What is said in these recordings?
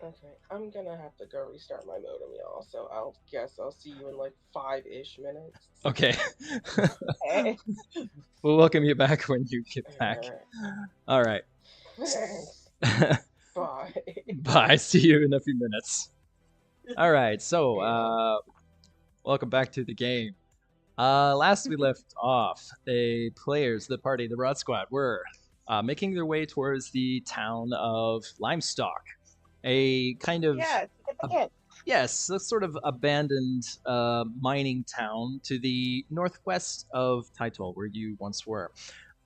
Okay, I'm gonna have to go restart my modem, y'all. So I'll guess I'll see you in like 5-ish minutes. Okay. Okay. We'll welcome you back when you get back. All right. Thanks. Bye. Bye. See you in a few minutes. All right. So, Yeah. welcome back to the game. Last we left off, the players, the party, the Rod Squad were making their way towards the town of Limestock, a kind of Yeah, get the a, kid. yes, a sort of abandoned mining town to the northwest of Title, where you once were.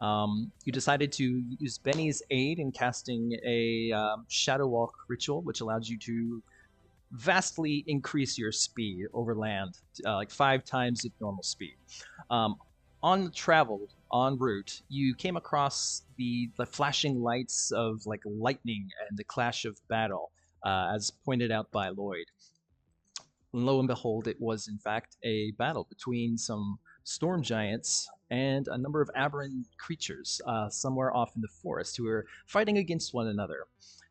You decided to use Benny's aid in casting a Shadow Walk ritual, which allowed you to vastly increase your speed over land, like 5 times its normal speed. On travel, en route, you came across the flashing lights of like lightning and the clash of battle, as pointed out by Lloyd. Lo and behold, it was in fact a battle between some storm giants and a number of aberrant creatures somewhere off in the forest who were fighting against one another.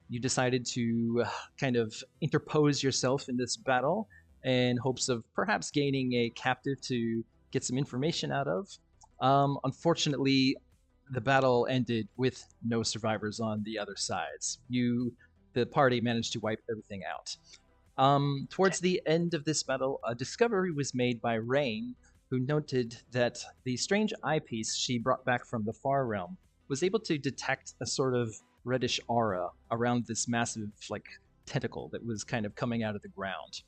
You decided to kind of interpose yourself in this battle in hopes of perhaps gaining a captive to get some information out of. Unfortunately, the battle ended with no survivors on the other sides. The party, managed to wipe everything out. Towards the end of this battle, a discovery was made by Rain, who noted that the strange eyepiece she brought back from the far realm was able to detect a sort of reddish aura around this massive, like, tentacle that was kind of coming out of the ground.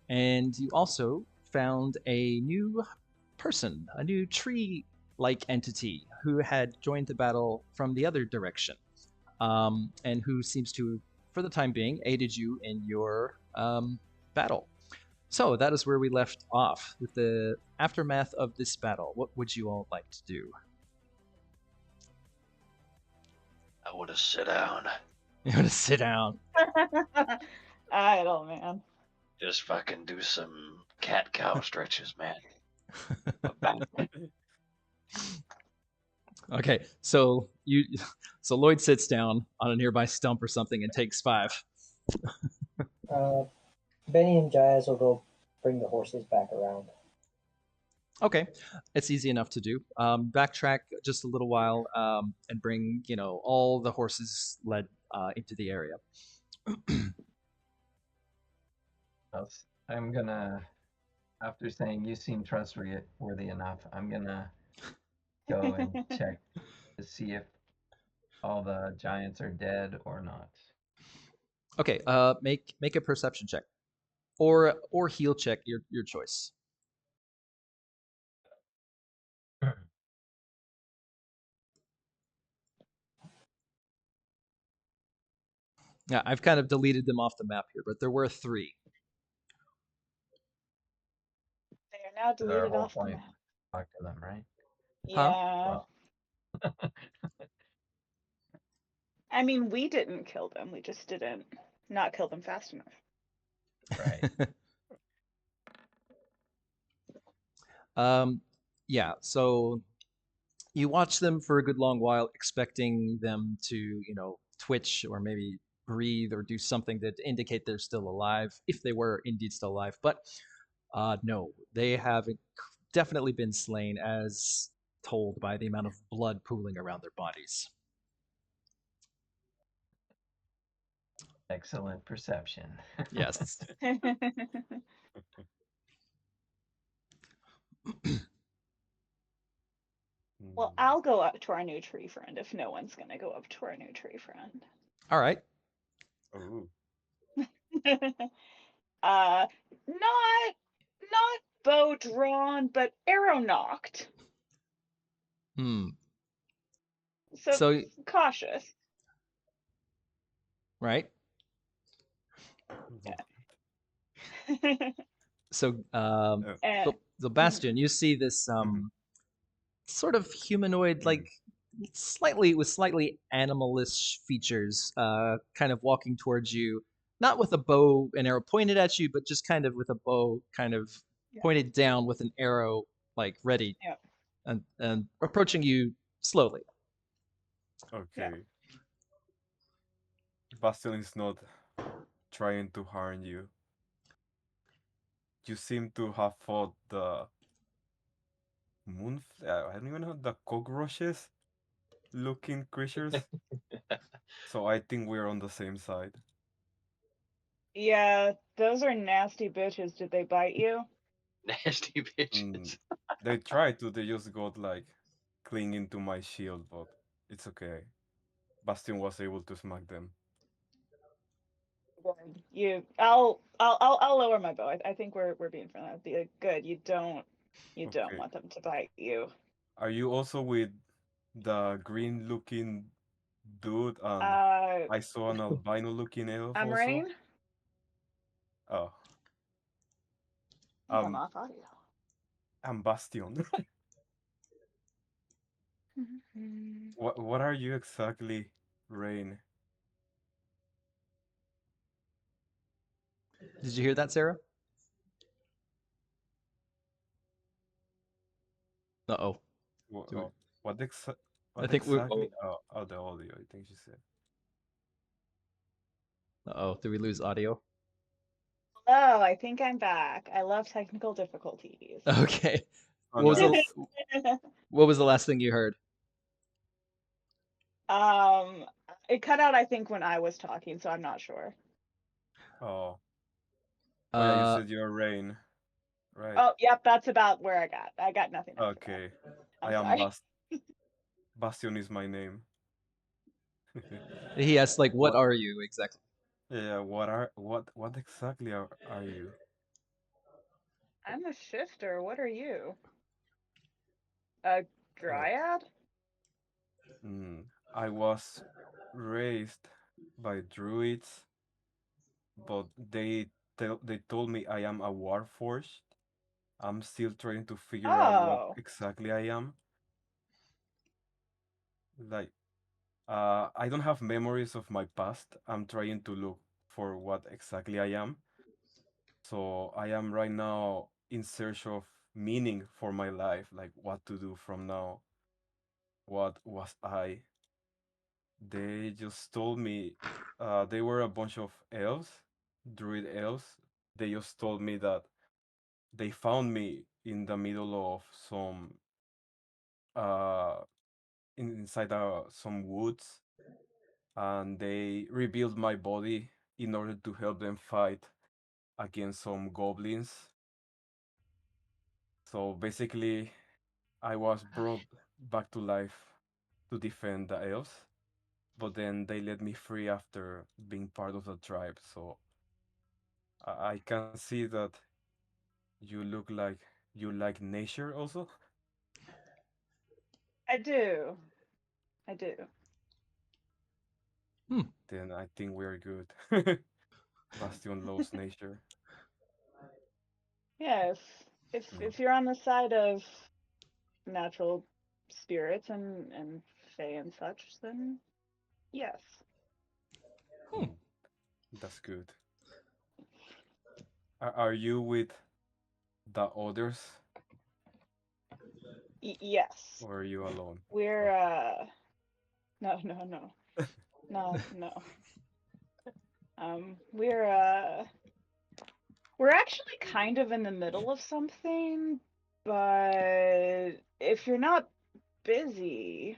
And you also found a new person, a new tree-like entity who had joined the battle from the other direction, and who seems to, for the time being, aided you in your battle. So that is where we left off with the aftermath of this battle. What would you all like to do? I want to sit down. You want to sit down? Idle, man. Just fucking do some cat cow stretches, man. Okay, so Lloyd sits down on a nearby stump or something and takes 5. Benny and Jaez will go bring the horses back around. Okay, it's easy enough to do. Backtrack just a little while and bring all the horses led into the area. I'm gonna, after saying you seem trustworthy enough, I'm gonna go and check to see if all the giants are dead or not. Okay, make a perception check, or heal check, your choice. Yeah, I've kind of deleted them off the map here, but there were 3. They are now Our deleted whole off the point, map. talk to them, right? Huh? Yeah. Well. I mean, we didn't kill them. We just didn't not kill them fast enough. Right. Yeah, so you watch them for a good long while, expecting them to, twitch or maybe breathe or do something that indicate they're still alive, if they were indeed still alive. But no, they have definitely been slain, as told by the amount of blood pooling around their bodies. Excellent perception. Yes. Well, I'll go up to our new tree friend if no one's gonna go up to our new tree friend. All right. Ooh. Not bow drawn, but arrow knocked. So cautious. Right. Yeah. So, the Bastion, you see this sort of humanoid, like slightly animalish features, kind of walking towards you, not with a bow and arrow pointed at you, but just kind of with a bow kind of pointed down with an arrow like ready, and approaching you slowly. Okay. Bastion is not trying to harm you. You seem to have fought the I don't even know, the cockroaches looking creatures. So I think we're on the same side. Yeah, those are nasty bitches. Did they bite you? Nasty bitches. They tried to, they just got like clinging to my shield, but it's okay. Bastion was able to smack them. Good. I'll lower my bow. I think we're being friendly. Be like, good. You don't Okay. want them to bite you. Are you also with the green looking dude and I saw an albino looking elf I'm also? Rain. Oh. I'm off audio. I'm Bastion. What are you exactly, Rain? Did you hear that, Sarah? Uh-oh. What I think we're... exactly? Oh, the audio, I think she said. Uh-oh, did we lose audio? Hello, I think I'm back. I love technical difficulties. Okay. Oh, What no. was the last thing you heard? It cut out, I think, when I was talking, so I'm not sure. Oh. Oh yeah, you said you're Rain, right? Oh, yep, that's about where I got. I got nothing. Okay. I'm I am sorry. Bastion is my name. He asked, like, what are you exactly? Yeah, what exactly are you? I'm a shifter. What are you? A dryad? I was raised by druids, but they told me I am a warforged. I'm still trying to figure out what exactly I am. Like, I don't have memories of my past. I'm trying to look for what exactly I am. So I am right now in search of meaning for my life, like what to do from now. What was I? They just told me they were a bunch of elves, druid elves. They just told me that they found me in the middle of some uh inside some woods, and they rebuilt my body in order to help them fight against some goblins. So basically, I was brought back to life to defend the elves, but then they let me free after being part of the tribe. So I can see that you look like you like nature also. I do. Then I think we're good. Bastion loves nature. Yeah, if you're on the side of natural spirits and fae and such, then yes. That's good. Are you with the others? Yes. Or are you alone? We're no. We're actually kind of in the middle of something, but if you're not busy.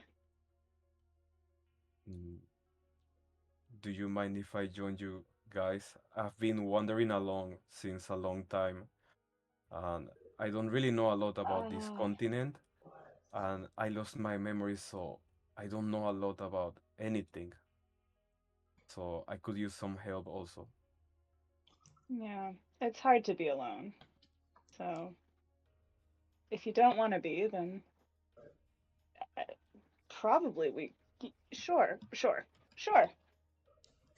Do you mind if I join you guys? I've been wandering along since a long time, and I don't really know a lot about this continent, and I lost my memory, so I don't know a lot about anything. So I could use some help also. Yeah, it's hard to be alone. So if you don't want to be, then probably sure.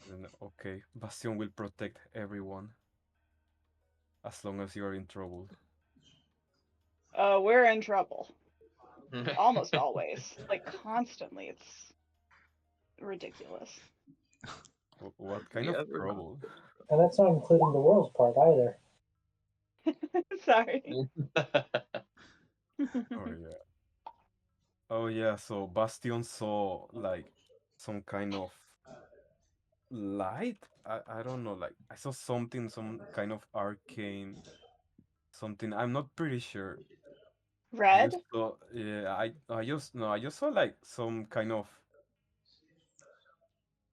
Then okay, Bastion will protect everyone as long as you're in trouble. We're in trouble. Almost always. Like constantly. It's ridiculous. What kind of trouble? And that's not including the world's part either. Sorry. Oh yeah. Oh yeah, so Bastion saw like some kind of light. I don't know. Like I saw something, some kind of arcane something. I'm not pretty sure. I Red? just saw. Yeah. I just no. I just saw like some kind of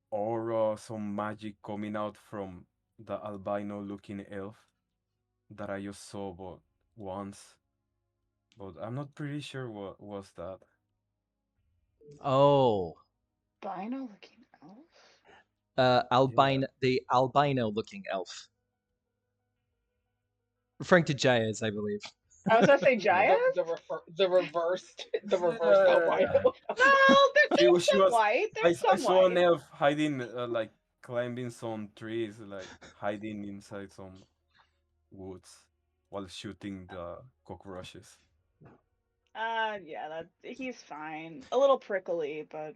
aura, some magic coming out from the albino looking elf that I just saw but once. But I'm not pretty sure what was that. Oh, Albino looking elf? Yeah. the albino looking elf. Referring to Jaez, I believe. I was gonna say Yeah. Jaez? The reversed albino. Yeah. Well, there's She some was. white. There's I some saw an white. elf hiding, like climbing some trees, like hiding inside some woods while shooting the cockroaches. Yeah, he's fine. A little prickly, but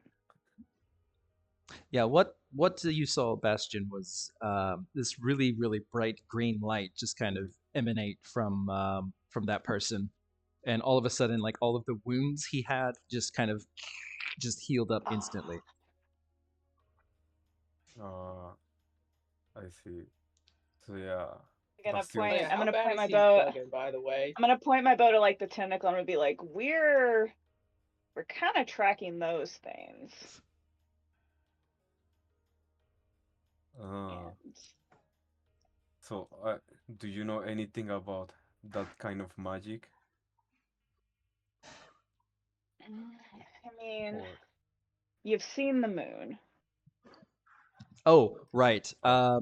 Yeah, what you saw, Bastion, was this really bright green light just kind of emanate from that person, and all of a sudden, like all of the wounds he had just kind of just healed up instantly. Uh, I see. So yeah, I'm gonna Bastion. point. Yeah, I'm how gonna bad point is my he bow. bugging, by the way? I'm gonna point my bow to like the tentacle and be like, we're kind of tracking those things. Uh, And so do you know anything about that kind of magic? I mean, Or you've seen the moon. Oh, right. oh,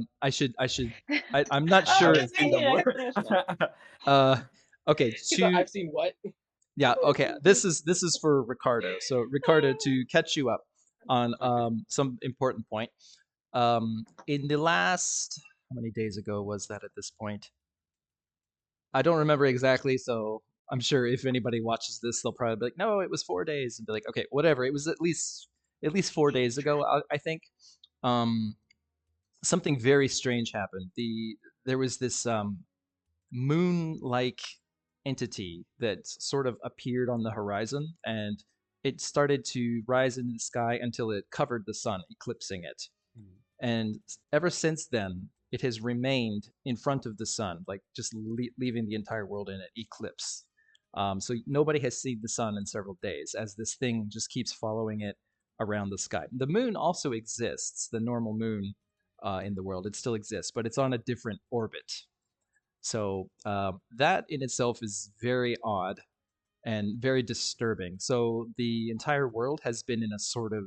I'm not Oh, I sure. just haven't seen the finish moon. it, finish it. Okay, I've seen what? yeah, okay. This is for Ricardo. So Ricardo, to catch you up on Okay. some important point. In the last, how many days ago was that at this point? I don't remember exactly, so I'm sure if anybody watches this, they'll probably be like, "No, it was 4 days," and be like, "Okay, whatever." It was at least 4 days ago, I think. Um, Something very strange happened. There was this moon-like entity that sort of appeared on the horizon, and it started to rise into the sky until it covered the sun, eclipsing it. Mm. And ever since then, it has remained in front of the sun, like just leaving the entire world in an eclipse. So nobody has seen the sun in several days, as this thing just keeps following it around the sky. The moon also exists, the normal moon in the world. It still exists, but it's on a different orbit. So that in itself is very odd and very disturbing. So the entire world has been in a sort of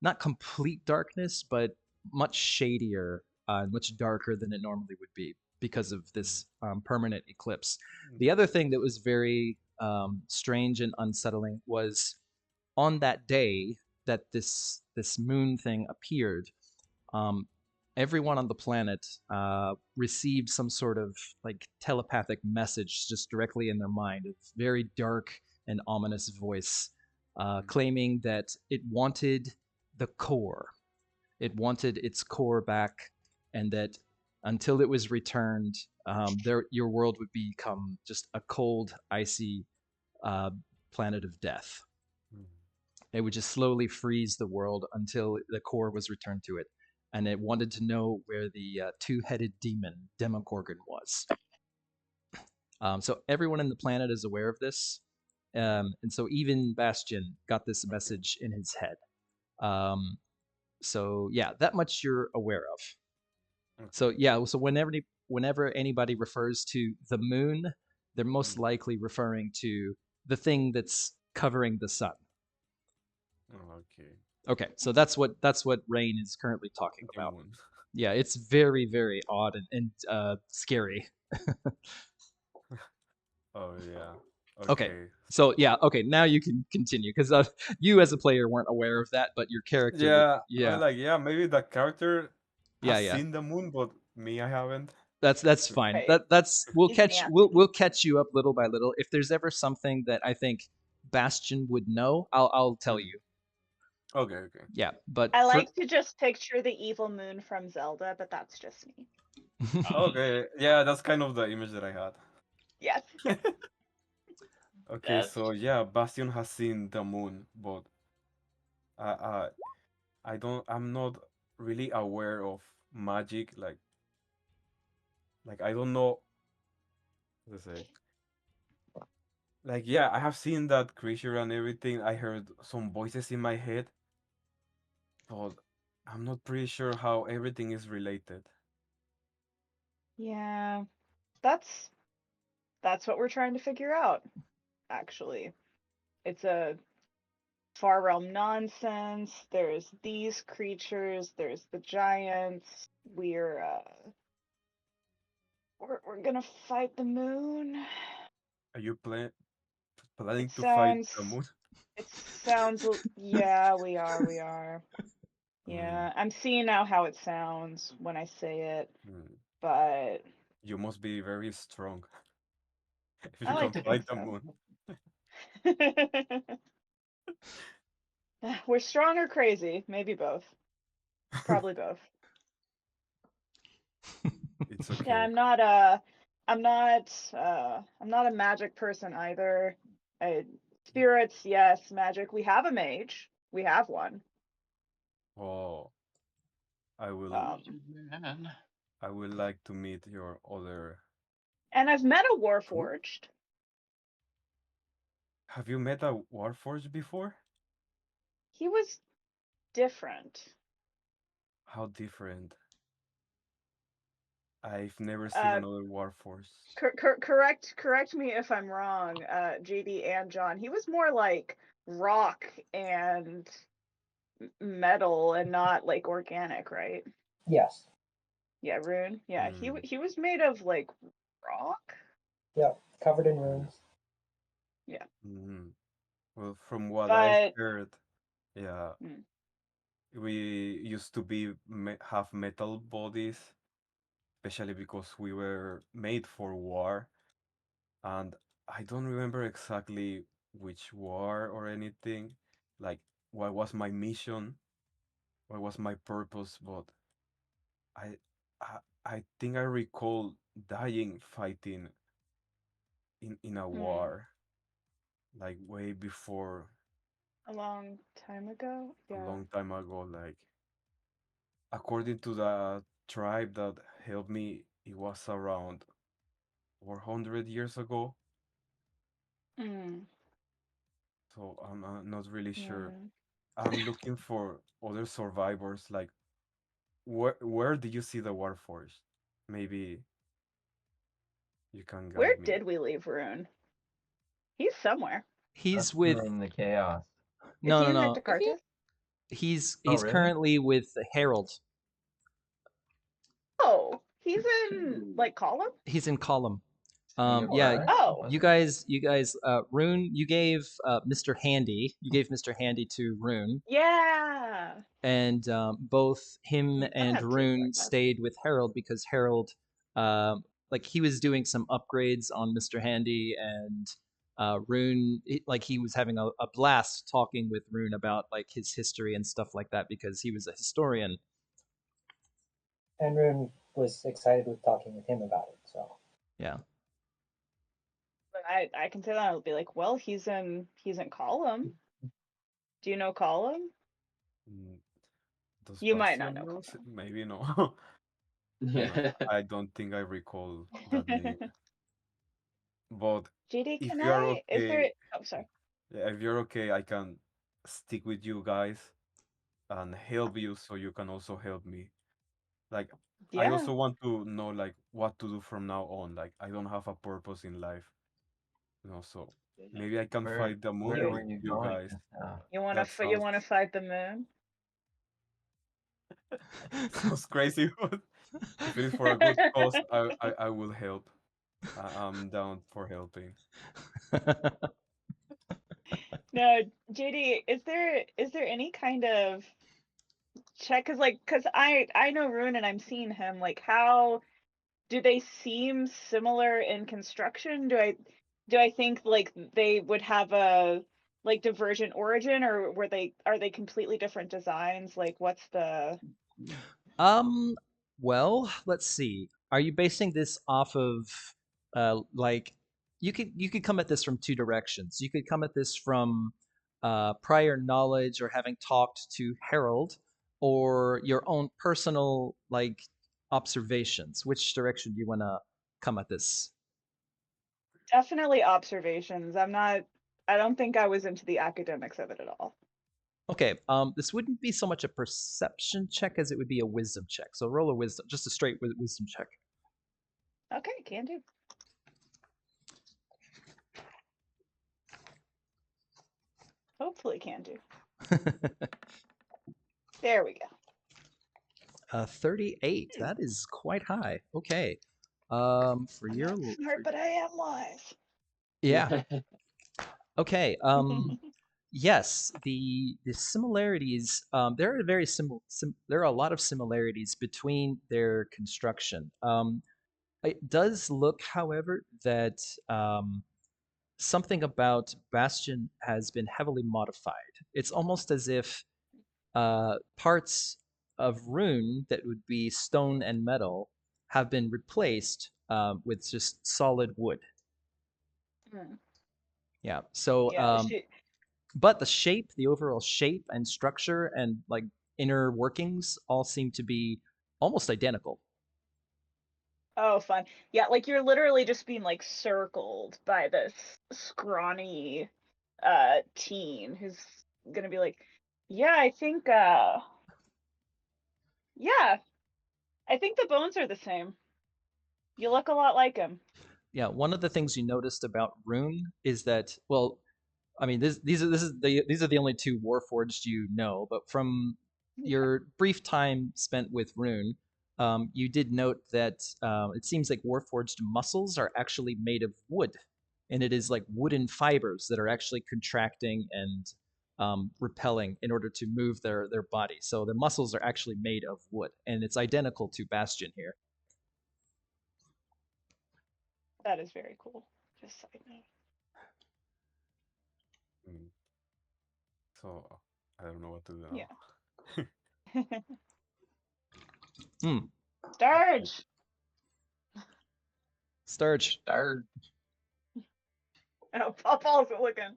not complete darkness, but much shadier, much darker than it normally would be because of this permanent eclipse. The other thing that was very strange and unsettling was on that day that this moon thing appeared. Um, Everyone on the planet received some sort of like telepathic message just directly in their mind. A very dark and ominous voice claiming that it wanted the core. It wanted its core back, and that until it was returned, your world would become just a cold, icy uh, planet of death. Mm. It would just slowly freeze the world until the core was returned to it. And it wanted to know where the two-headed demon Demogorgon was. So everyone in the planet is aware of this, and so even Bastion got this message in his head. So yeah, that much you're aware of. So Okay. yeah, so whenever anybody refers to the moon, they're most Mm. likely referring to the thing that's covering the sun. Oh, okay. Okay, so that's what Rain is currently talking The about. moon. Yeah, it's very odd and scary. Oh yeah. Okay, Okay. so yeah, okay, now you can continue because you as a player weren't aware of that, but your character would. Yeah, Yeah, like yeah, maybe the character has yeah. seen the moon, but me, I haven't. That's fine. Right. That's He's nasty. we'll catch you up little by little. If there's ever something that I think Bastion would know, I'll tell Mhm. you. Okay, okay. Yeah, but I like to just picture the evil moon from Zelda, but that's just me. Okay, yeah, that's kind of the image that I had. Yes. Okay, That so yeah, Bastion has seen the moon, but I, I, I don't. I'm not really aware of magic. Like I don't know. Let's say, like yeah, I have seen that creature and everything. I heard some voices in my head, but I'm not pretty sure how everything is related. Yeah, that's what we're trying to figure out, actually. It's a far realm nonsense. There's these creatures, there's the giants. We're gonna fight the moon. Are you It planning to fight sounds the moon? it sounds yeah, we are. Mm, Yeah, I'm seeing now how it sounds when I say it, mm. but You must be very strong if I you like can to fight think the so. moon. We're strong or crazy, maybe both. Probably both. It's Yeah, okay. I'm not a magic person either. Spirits, yes, magic. We have a mage. We have one. Oh, I will. Um, Man. I would like to meet your other. and I've met a Who? warforged. Have you met a Warforged before? He was different. How different. I've never seen Uh, another Warforged. correct me if I'm wrong, JD and John. He was more like rock and metal and not like organic, right? Yes. Yeah, Rune. Yeah, Mm, he was made of like rock. Yep. Covered in runes. Yeah, mm. Well, from what I've but heard, yeah, mm, we used to have metal bodies, especially because we were made for war. And I don't remember exactly which war or anything, like what was my mission, what was my purpose, but I I, I think I recall dying fighting in a mm, war, like way before, a long time ago. a Yeah. long time ago. Like according to the tribe that helped me, it was around 400 years ago. Mm, So I'm not really sure. yeah. I'm looking for other survivors. Like where did you see the Warforged? Maybe you can Where guide me. did we leave Rune? He's somewhere. He's Left with in the chaos. Is no he no in no. Ectocartus? Oh, He's really? currently with Harold. Oh, he's in like column. He's in column. You Yeah, are? Oh, you guys, Rune, you gave Mr. Handy, you gave Mr. Handy to Rune, yeah. and both him I don't and have kids Rune like that. stayed with Harold because Harold, like he was doing some upgrades on Mr. Handy, and Rune, like he was having a blast talking with Rune about like his history and stuff like that because he was a historian. And Rune was excited with talking with him about it. So Yeah. But I can say that I'll be like, well, he's in column. Do you know column? Mm, Does You might not Bastion know knows? column. Maybe no. I don't think I recall that name. But JD, if can you are I? Is okay, there? Oh, sorry. yeah, if you're okay, I can stick with you guys and help you so you can also help me. Like I Yeah. also want to know like what to do from now on. Like I don't have a purpose in life, so maybe I can Where fight the moon where You were with you you going guys. just now? That you sounds wanna fight the moon? sounds crazy, but if it is for a good cause, I will help. I'm down for helping. No, JD, is there any kind of check? Cause I know Rune and I'm seeing him. Like, how do they seem similar in construction? Do I think like they would have a like divergent origin, or are they completely different designs? Like, what's the Um, well, let's see. Are you basing this off of like you could come at this from two directions. You could come at this from prior knowledge or having talked to Harold, or your own personal like observations? Which direction do you want to come at this? Definitely observations. I don't think I was into the academics of it at all. Okay, this wouldn't be so much a perception check as it would be a wisdom check. So roll a wisdom, just a straight wisdom check. Okay, can do. Hopefully can do. There we go. 38. That is quite high. Okay. For I'm your not smart, but I am wise. yeah. Okay. Yes, the similarities. There are very there are a lot of similarities between their construction. It does look, however, that something about Bastion has been heavily modified. It's almost as if parts of Rune that would be stone and metal have been replaced with just solid wood. Hmm. Yeah. So, Yeah, but the shape, the overall shape and structure and like inner workings all seem to be almost identical. Oh, fun. Yeah, like you're literally just being like circled by this scrawny teen who's gonna be like, yeah, I think yeah, I think the bones are the same. You look a lot like him. Yeah, one of the things you noticed about Rune is that, well, I mean, these are the only two Warforged you know, but from your brief time spent with Rune, you did note that it seems like Warforged muscles are actually made of wood, and it is like wooden fibers that are actually contracting and repelling in order to move their body. So the muscles are actually made of wood, and it's identical to Bastion here. That is very cool. Just side note. So I don't know what to do now. Yeah. Hmm. Sturge! Sturge. Start. Oh, Paul's looking.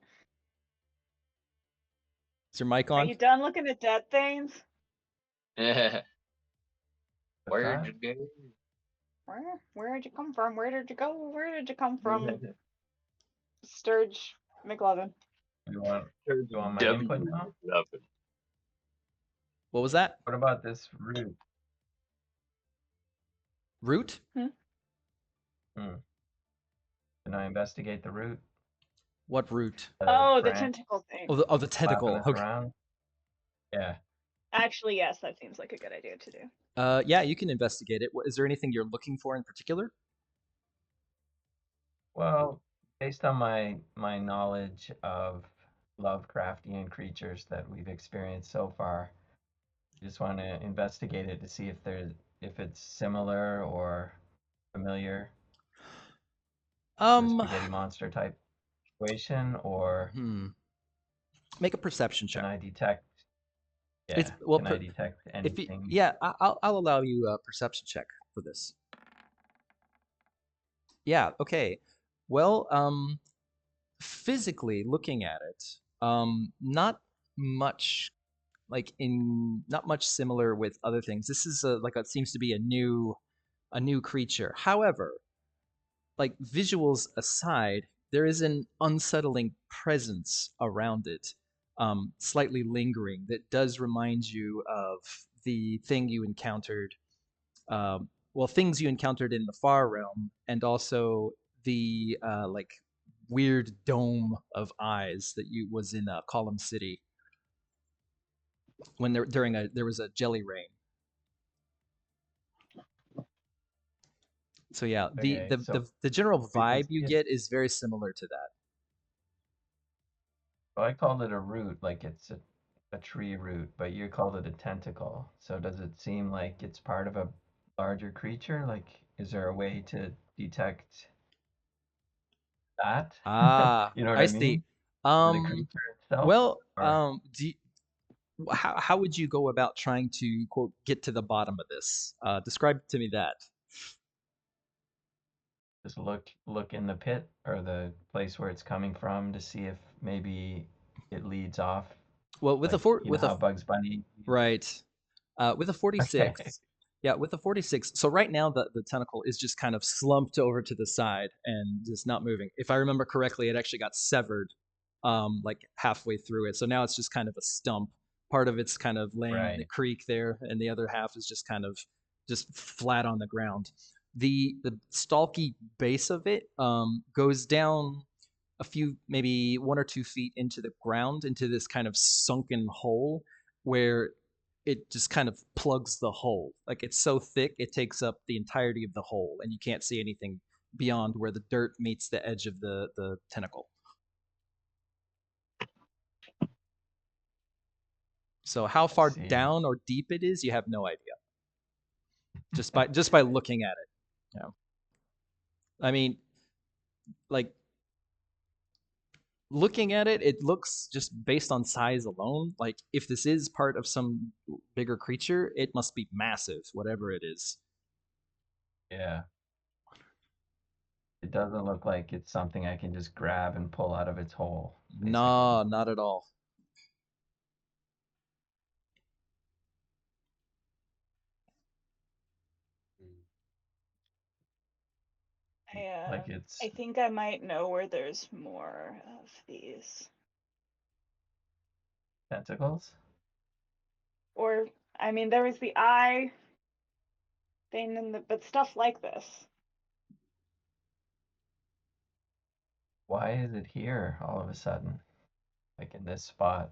Is your mic Are on? you done looking at dead things? Yeah. What's Where'd that? you go? Where'd you come from? Where did you go? Where did you come from? Sturge McLovin. You want my input now? What was that? What about this root? Root? Can I investigate the root? What root? Oh, the branch tentacle thing. Oh, the flapping tentacle. us Okay. around? Yeah. Actually, yes, that seems like a good idea to do. Yeah, you can investigate it. Is there anything you're looking for in particular? Well, based on my knowledge of Lovecraftian creatures that we've experienced so far, I just want to investigate it to see if it's similar or familiar to the spaghetti monster type situation, or Make a perception check. can I detect? Yeah. Can I detect anything? I'll allow you a perception check for this. Yeah. Okay. Well, physically looking at it, not much not much similar with other things. This is it seems to be a new creature. However, like visuals aside, there is an unsettling presence around it, slightly lingering, that does remind you of the thing you encountered, things you encountered in the Far Realm, and also the weird dome of eyes that was in Column City when there was a jelly rain. So yeah, the general vibe you get is very similar to that. Well, I called it a root, like it's a tree root, but you called it a tentacle. So does it seem like it's part of a larger creature? Like, is there a way to detect that? Ah, you know what I I see. mean? The creature itself? Well, or... how would you go about trying to, quote, get to the bottom of this? Describe to me that. Just look in the pit or the place where it's coming from to see if maybe it leads off. Well, with like, a how Bugs Bunny. Right. With a Okay. 46, yeah, with a 46. So right now the tentacle is just kind of slumped over to the side and just not moving. If I remember correctly, it actually got severed like halfway through it. So now it's just kind of a stump. Part of it's kind of laying in the Right. creek there, and the other half is just kind of just flat on the ground. The stalky base of it goes down a few, maybe 1 or 2 feet into the ground, into this kind of sunken hole where it just kind of plugs the hole. Like it's so thick, it takes up the entirety of the hole, and you can't see anything beyond where the dirt meets the edge of the tentacle. So how far see. down or deep it is, you have no idea. Just by looking at it. You know. I mean, like looking at it, it looks just based on size alone. Like if this is part of some bigger creature, it must be massive, whatever it is. Yeah. It doesn't look like it's something I can just grab and pull out of its hole, basically. No, not at all. Like it's I think I might know where there's more of these. tentacles. Or, I mean, there was the eye thing, but stuff like this. Why is it here all of a sudden? Like in this spot?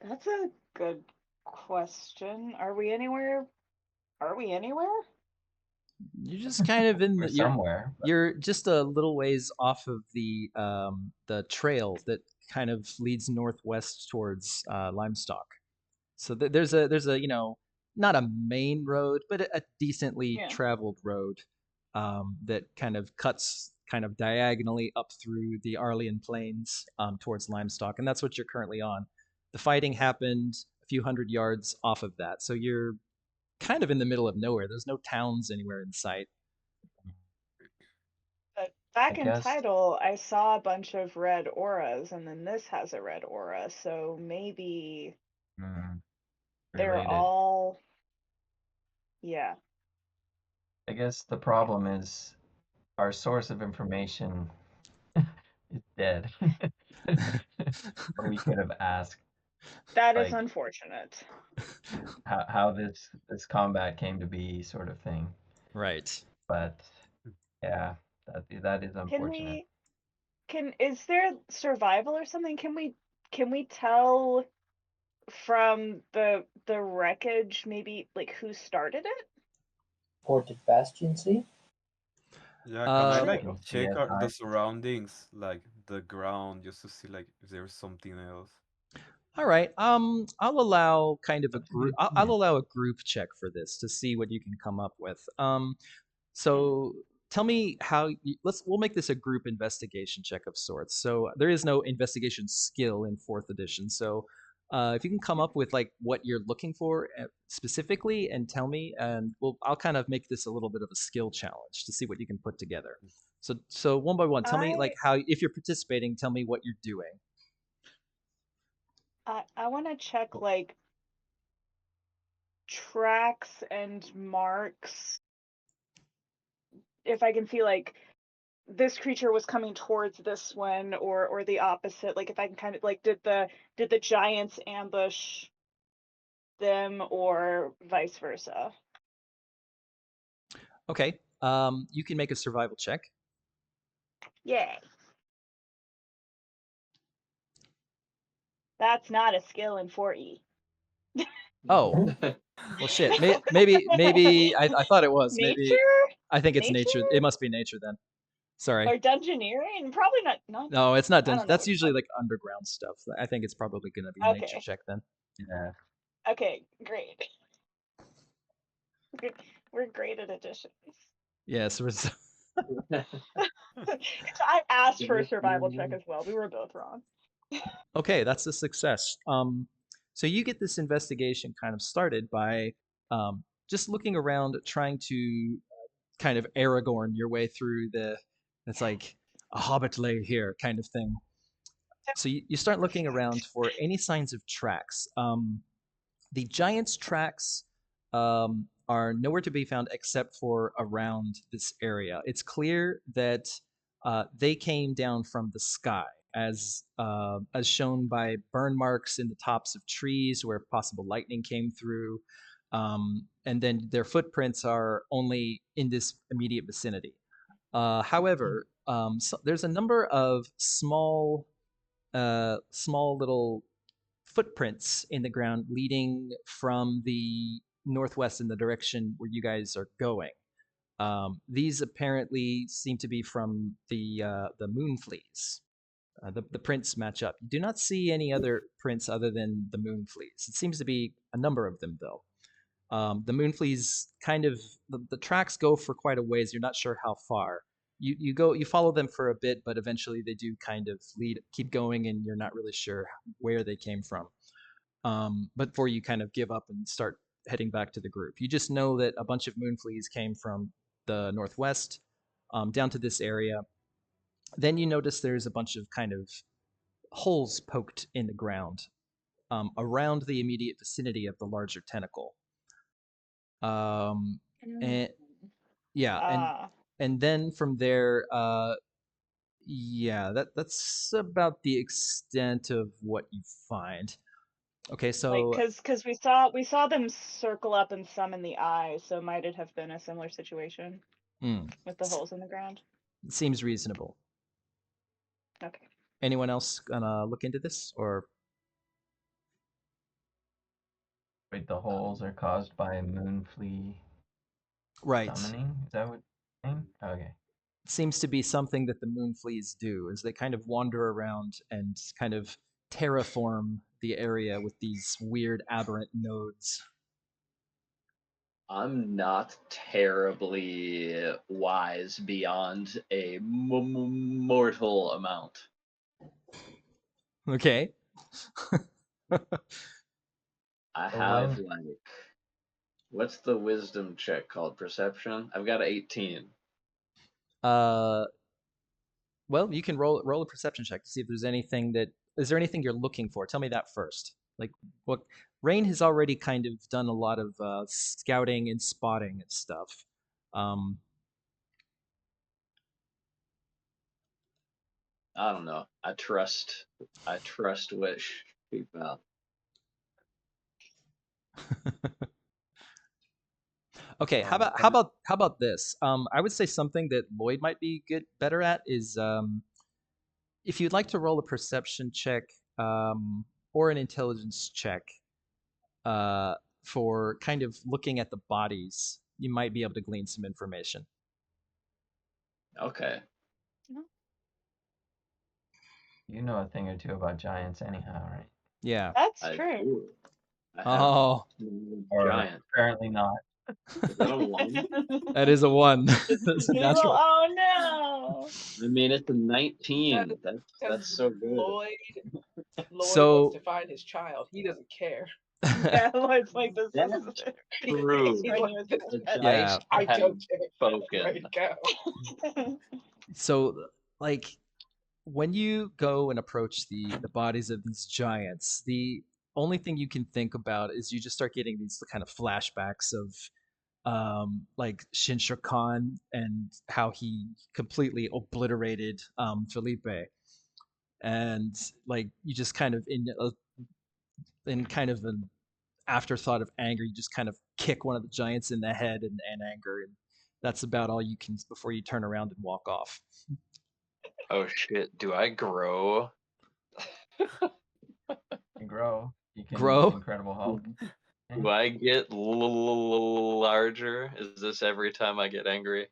That's a good question. Are we anywhere? Are we anywhere? You're just kind of in We're the somewhere. you're just a little ways off of the trail that kind of leads northwest towards Limestock. So there's a not a main road, but a decently Yeah. traveled road that kind of cuts kind of diagonally up through the Arlean Plains towards Limestock, and that's what you're currently on. The fighting happened a few hundred yards off of that, so you're kind of in the middle of nowhere. There's no towns anywhere in sight. But back I in guess. Tidal, I saw a bunch of red auras, and then this has a red aura, so maybe they're Related. all. Yeah. I guess the problem is our source of information is dead. Or we could have asked That is like unfortunate. how this combat came to be, sort of thing. Right. But yeah, that is Can unfortunate. is there survival or something? Can we tell from the wreckage maybe like who started it? Or did Bastion see? Yeah, can I Uh, like You'll see check it. out the surroundings, like the ground, just to see like if there's something else? All right. I'll allow kind of a That's a group. good I'll point. allow a group check for this to see what you can come up with. So tell me how. We'll make this a group investigation check of sorts. So there is no investigation skill in fourth edition. So if you can come up with like what you're looking for specifically and tell me, and I'll kind of make this a little bit of a skill challenge to see what you can put together. So one by one, tell me like how, if you're participating, tell me what you're doing. I want to check like tracks and marks if I can see like this creature was coming towards this one or the opposite. Like if I can kind of like did the giants ambush them or vice versa. Okay. You can make a survival check. Yay. That's not a skill in 4E. Oh, well, shit. Maybe I thought it was. Nature? Maybe I think it's nature. Nature? It must be nature then. Sorry. Or dungeoneering? Probably not. No, it's not I don't dungeon. know That's what usually like underground stuff. I think it's probably gonna be nature Okay. check then. Yeah. Okay, great. We're great at additions. Yes. So I asked for a survival check as well. We were both wrong. Okay, that's a success. So you get this investigation kind of started by just looking around, trying to kind of Aragorn your way through the. It's like a hobbit lay here kind of thing. So you start looking around for any signs of tracks. The giant's tracks are nowhere to be found except for around this area. It's clear that they came down from the sky, as shown by burn marks in the tops of trees where possible lightning came through. And then their footprints are only in this immediate vicinity. However, so there's a number of small little footprints in the ground leading from the northwest in the direction where you guys are going. These apparently seem to be from the moon fleas. The prints match up. You do not see any other prints other than the moon fleas. It seems to be a number of them, though. The moon fleas kind of the tracks go for quite a ways. You're not sure how far. You follow them for a bit, but eventually they do kind of keep going, and you're not really sure where they came from. But before you kind of give up and start heading back to the group, you just know that a bunch of moon fleas came from the northwest down to this area. Then you notice there's a bunch of kind of holes poked in the ground around the immediate vicinity of the larger tentacle. And yeah, and then from there, yeah, that's about the extent of what you find. Okay, so because we saw them circle up and summon the eye, so might it have been a similar situation with the holes in the ground? It seems reasonable. Okay. Anyone else gonna look into this, or? Wait, the holes are caused by a moon flea Right. summoning? Is that what you're saying? Okay. It seems to be something that the moon fleas do, is they kind of wander around and kind of terraform the area with these weird aberrant nodes. I'm not terribly wise beyond a mortal amount. Okay. I have what's the wisdom check called? Perception? I've got an 18. Well, you can roll a perception check to see if there's anything is there anything you're looking for? Tell me that first. Like, what Rain has already kind of done a lot of scouting and spotting and stuff. I don't know. I trust what she found. Okay, how about this? I would say something that Lloyd might be better at is if you'd like to roll a perception check or an intelligence check for kind of looking at the bodies, you might be able to glean some information. Okay. You know a thing or two about giants anyhow, right? Yeah. That's I true. do. Oh. Giant. Apparently not. Is that a 1? That is a 1. That's a natural. Oh no! I mean, it's a 19. That's so good. Lloyd So- wants to find his child. He doesn't care. Yeah, Lloyd's like this. That's true. The Yeah. giants I have don't care. spoken. Right, go. So, like, when you go and approach the bodies of these giants, the only thing you can think about is you just start getting these kind of flashbacks of like Shinsha Khan and how he completely obliterated Felipe, and like you just kind of in kind of an afterthought of anger, you just kind of kick one of the giants in the head in anger, and that's about all you can before you turn around and walk off. Oh shit! Do I grow? You grow. You can Grow? Incredible Hulk. Do I get larger? Is this every time I get angry?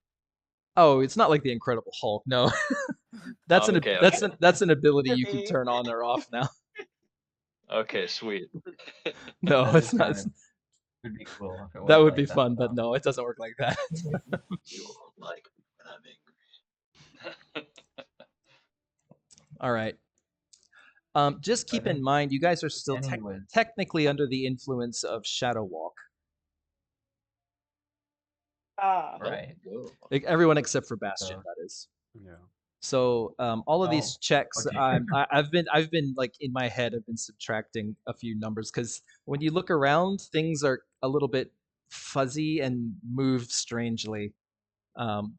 Oh, it's not like the Incredible Hulk. No, that's Okay, that's an ability you can turn on or off now. Okay, sweet. No, it's not. Kind of would be cool if it was That would like be that, fun, though. but no, it doesn't work like that. You like when I'm angry. All right. Just keep in mind, you guys are still technically under the influence of Shadow Walk. Ah. Right. Like, everyone except for Bastion, that is. Yeah. So all of these Oh, checks, okay. I've been like in my head, I've been subtracting a few numbers because when you look around, things are a little bit fuzzy and move strangely.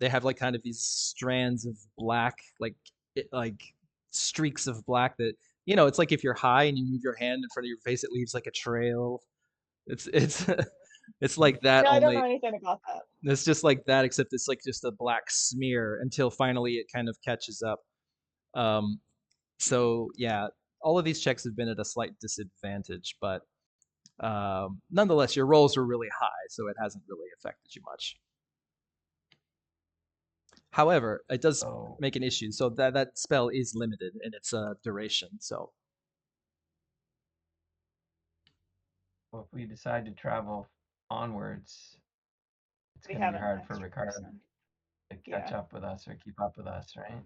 They have like kind of these strands of black, like streaks of black that it's like if you're high and you move your hand in front of your face, it leaves like a trail. It's it's like that No, I don't know only. anything about that. It's just like that, except it's like just a black smear until finally it kind of catches up. Um, so yeah, all of these checks have been at a slight disadvantage, but nonetheless, your rolls were really high, so it hasn't really affected you much. However, it does So, make an issue. So that spell is limited in its duration. So well, if we decide to travel onwards, it's We going to have be an hard for extra Ricardo person. to catch Yeah. up with us or keep up with us, right? Is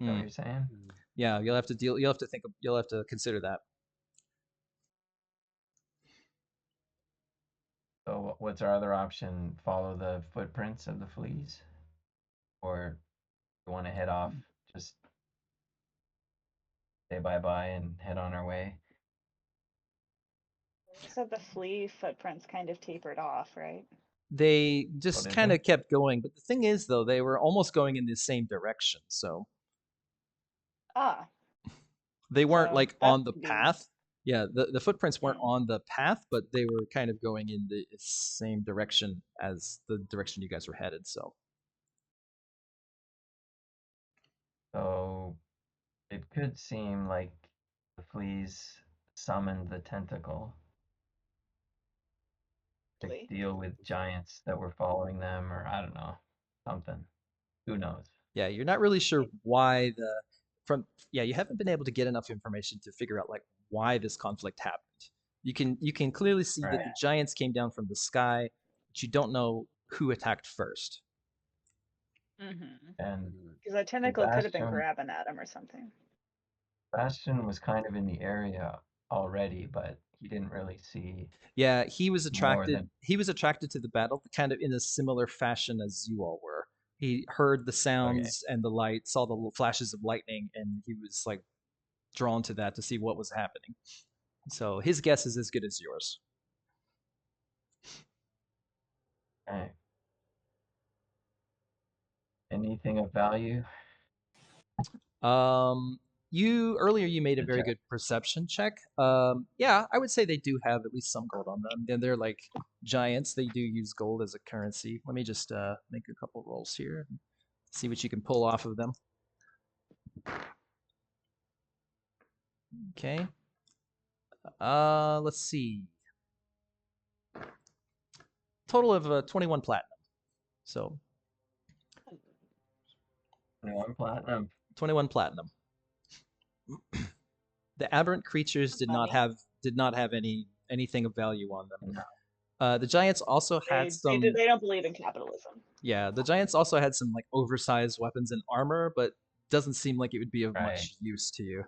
that Hmm. what you're saying? Yeah, you'll have to deal. You'll have to think. You'll have to consider that. So, what's our other option? Follow the footprints of the fleas, or you want to head off? Just say bye bye and head on our way. You said the flea footprints kind of tapered off, right? They Oh, just did kind they? of kept going, but the thing is, though, they were almost going in the same direction. So Ah, they weren't so like that's on the convenient. path. Yeah, the footprints weren't Mm. on the path, but they were kind of going in the same direction as the direction you guys were headed. So So it could seem like the fleas summoned the tentacle to Flea. deal with giants that were following them, or I don't know, something. Who knows? yeah, you're not really sure why you haven't been able to get enough information to figure out like why this conflict happened. You can clearly see that Right. the giants came down from the sky, but you don't know who attacked first. Mm-hmm. And Because that so tentacle could have been grabbing at him or something. Bastion was kind of in the area already, but he didn't really see Yeah, he was more attracted. than He was attracted to the battle, kind of in a similar fashion as you all were. He heard the okay. sounds and the light, saw the flashes of lightning, and he was like drawn to that to see what was happening. So his guess is as good as yours. Okay. Anything of value? You earlier you made a Good very check. good perception check. Yeah, I would say they do have at least some gold on them. And they're like giants. They do use gold as a currency. Let me just make a couple rolls here, and see what you can pull off of them. Okay. Let's see. Total of 21 platinum. So 21 platinum. 21 platinum. The aberrant creatures did not Money. have anything of value on them. No. The giants also had some. They don't believe in capitalism. Yeah, the giants also had some like oversized weapons and armor, but doesn't seem like it would be of Right. much use to you.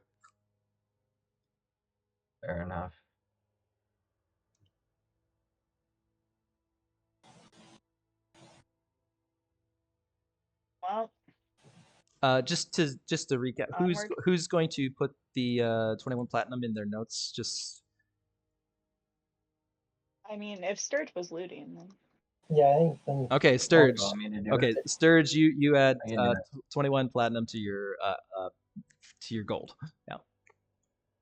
Fair enough. Well, Just to recap, onward. who's going to put the 21 platinum in their notes? Just I mean, if Sturge was looting, then Yeah, I think then okay, Sturge. You want me to do Okay, it? Sturge, you add I can do it. 21 platinum to your gold. Yeah.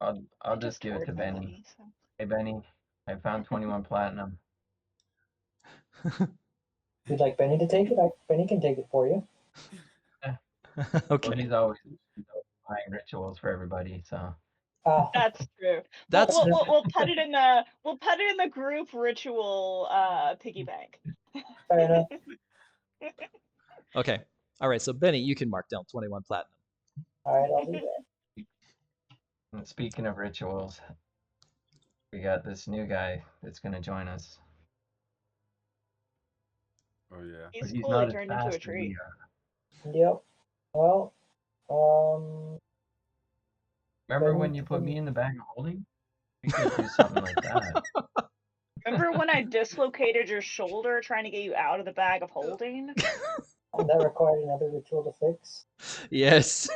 I'll I just give it hoard to my Benny. money, so. Hey Benny, I found 21 platinum. if you'd like Benny to take it, Benny can take it for you. Okay. Well, he's always buying rituals for everybody, so That's true. That's We'll put it in the group ritual piggy bank. fair enough. okay. All right, so Benny, you can mark down 21 platinum. All right, I'll do that. and speaking of rituals, we got this new guy that's gonna join us. Oh yeah. He's But he's cool. not He as turned into a fast as tree. we are. Yep. Well, Remember when you put me in the bag of holding? We could do something like that. Remember when I dislocated your shoulder trying to get you out of the bag of holding? And that required another ritual to fix. Yes.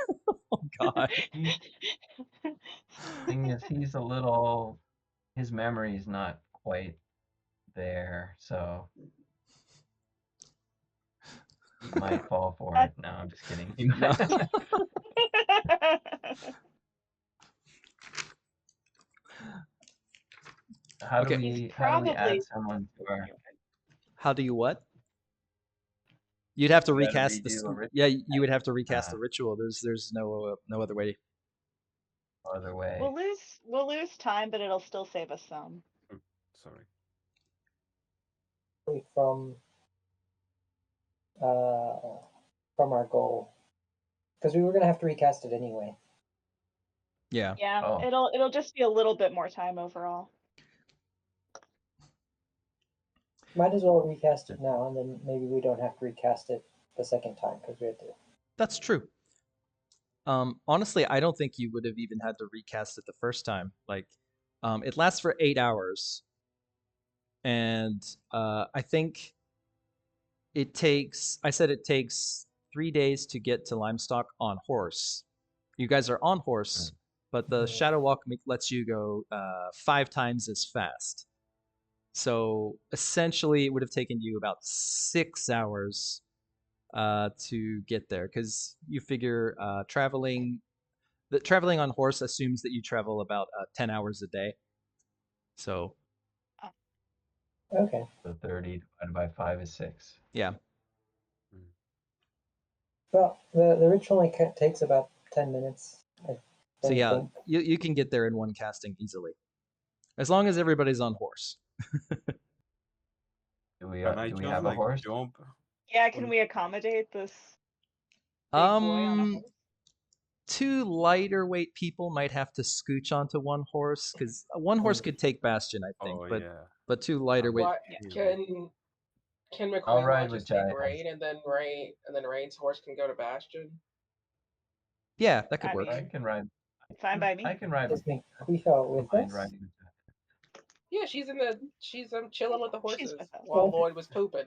Oh God. Thing is, he's a little. His memory is not quite there, so he might fall for it. No, I'm just kidding. He No. might- How do Okay. we He's how do we add probably- someone to our? How do you what? You'd have to We gotta recast this. redo a ritual. Yeah, you would have to recast the Ah. ritual. There's no other way. Other way. We'll lose time, but it'll still save us some. Sorry. From our goal, because we were gonna have to recast it anyway. Yeah. Yeah, Oh. it'll just be a little bit more time overall. Might as well recast it now, and then maybe we don't have to recast it the second time because we had to. That's true. Honestly, I don't think you would have even had to recast it the first time. Like, it lasts for 8 hours, and I think it takes. I said it takes 3 days to get to Limestock on horse. You guys are on horse, but the Shadow Walk lets you go 5 times as fast. So essentially, it would have taken you about 6 hours to get there, because you figure traveling on horse assumes that you travel about 10 hours a day. So Okay. So 30 divided by 5 is 6. yeah. Well, the ritual only takes about 10 minutes. So yeah, think. you can get there in one casting easily, as long as everybody's on horse. Do we Can I do we just have a like horse? jump? Yeah, can we accommodate this big boy on a horse? 2 lighter weight people might have to scooch onto one horse, because one horse could take Bastion, I think, Oh but yeah. but 2 lighter weight. What Yeah. can I'll McQueen ride with just take Jaez. Rain and then Rain's horse can go to Bastion? Yeah, that could I work. I can ride. Fine by me. I can ride. Does Miquija with Mind us? riding with that. Yeah, she's chilling with the horses with us. while Okay. Lloyd was pooping.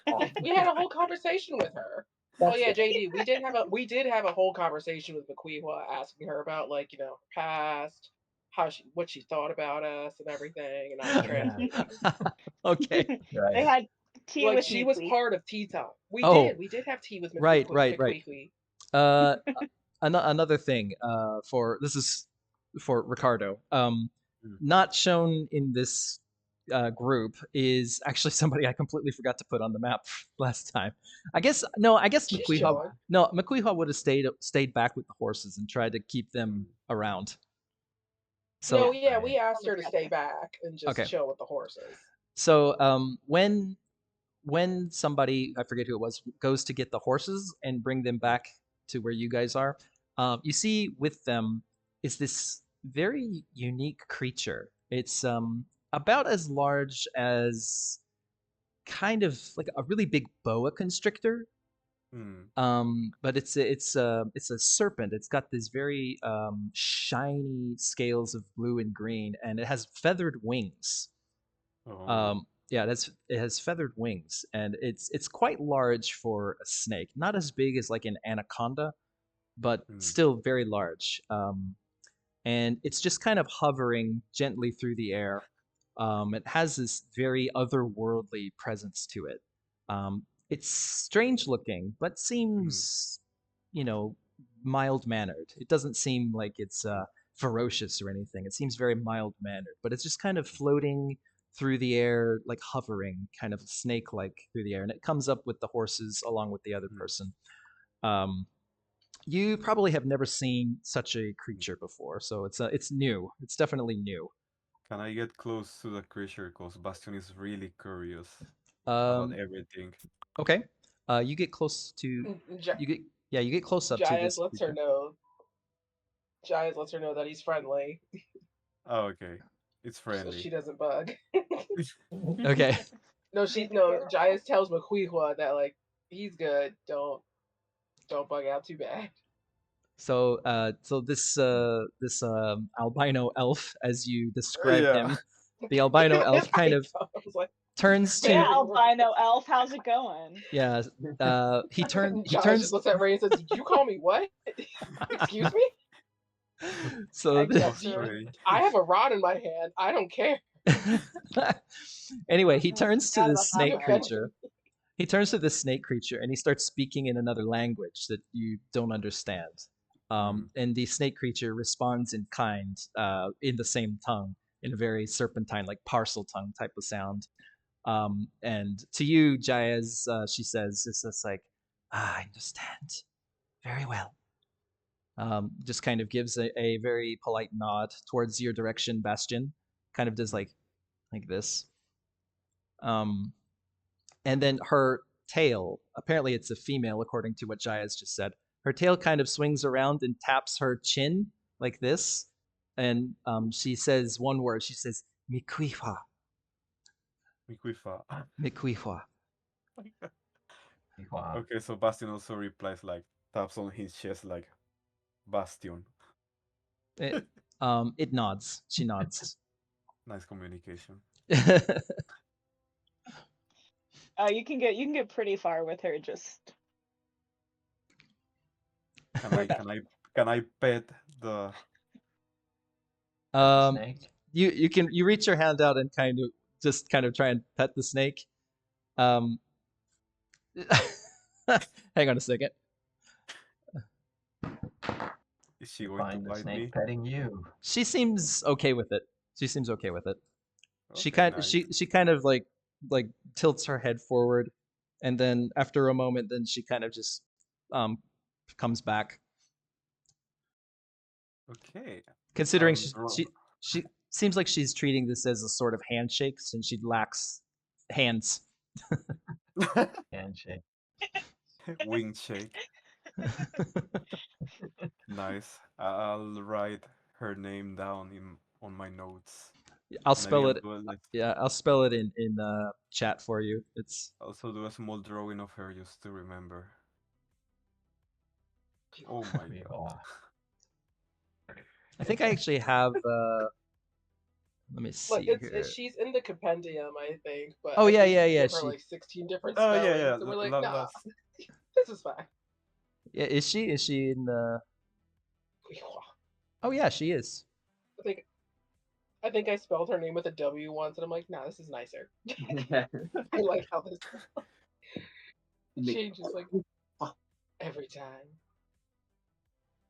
Ah, We had a whole conversation with her. that's Oh yeah, good. JD, we did have a whole conversation with McQueen asking her about, like, her past, what she thought about us and everything, and I was translating. Okay. Right. They had tea Like, with she me. was part of tea time. We Oh. did have tea with Right. McQueen. Another thing, this is for Ricardo. Not shown in this group is actually somebody I completely forgot to put on the map last time. I guess She's McQuija. chilling. No, McQuija would have stayed back with the horses and tried to keep them around. So No, yeah, we asked her to stay back and just Okay. chill with the horses. So when somebody, I forget who it was, goes to get the horses and bring them back to where you guys are, you see with them is this very unique creature. It's about as large as kind of like a really big boa constrictor. But it's a serpent. It's got these very shiny scales of blue and green, and it has feathered wings. Oh. Yeah, it has feathered wings, and it's quite large for a snake. Not as big as like an anaconda, but still very large. And it's just kind of hovering gently through the air. It has this very otherworldly presence to it. It's strange looking, but seems, mild mannered. It doesn't seem like it's ferocious or anything. It seems very mild mannered, but it's just kind of floating through the air, like hovering, kind of snake-like through the air, and it comes up with the horses along with the other person. You probably have never seen such a creature before, so it's new. It's definitely new. Can I get close to the creature? Because Bastion is really curious about everything. Okay. You get close to. You get close up to Jaez this. lets her know. Jaez lets her know that he's friendly, Oh, okay. It's so friendly. she doesn't bug. Okay. No, Jaez tells McQueen that, like, he's good. Don't bug out too bad. So this albino elf, as you describe him, the albino elf kind of turns Yeah, to albino elf, how's it going? yeah. He Giles turns. just looks at Ray and says, "Did you call me what? Excuse me? So Yes, Oh, sir. Ray. I have a rod in my hand. I don't care." anyway, he Oh, turns to forgot the about that You snake part. offended creature. He turns to the snake creature and he starts speaking in another language that you don't understand. And the snake creature responds in kind, in the same tongue, in a very serpentine, like parcel tongue type of sound. And to you, Jaez, she says, "It's just like, I understand very well." Just kind of gives a very polite nod towards your direction, Bastion. Kind of does like this. And then her tail, apparently it's a female, according to what Jaez just said. Her tail kind of swings around and taps her chin like this. And she says one word. She says, "Mikwifa, Mikwifa. Mikwifa." Wow. Okay, so Bastion also replies like taps on his chest like Bastion. It nods. She nods. Nice communication. You can get pretty far with her. Just Can I pet the Snake. You reach your hand out and kind of try and pet the snake. Hang on a second. is she going to Find the bite me? snake petting you. She seems okay with it. She Okay, nice. she kind of like tilts her head forward, and then after a moment, then she kind of just comes back. Okay. Considering Bro. she seems like she's treating this as a sort of handshake since she lacks hands. Handshake. Wing shake. Nice. I'll write her name down on my notes. I'll And spell maybe it. I'll do like, Yeah, I'll spell it in chat for you. It's also do a small drawing of her just to remember. Oh my god. I think I actually have. Let me see Like here. she's in the compendium, I think. But Oh, I yeah, think yeah, we yeah, Give her she- like 16 different Oh spellings, yeah. and we're like, la- nah, las- this is fine. Yeah, is she? Is she in the? Oh yeah, she is. I think I spelled her name with a W once, and I'm like, nah, this is nicer. I like how this changes like every time.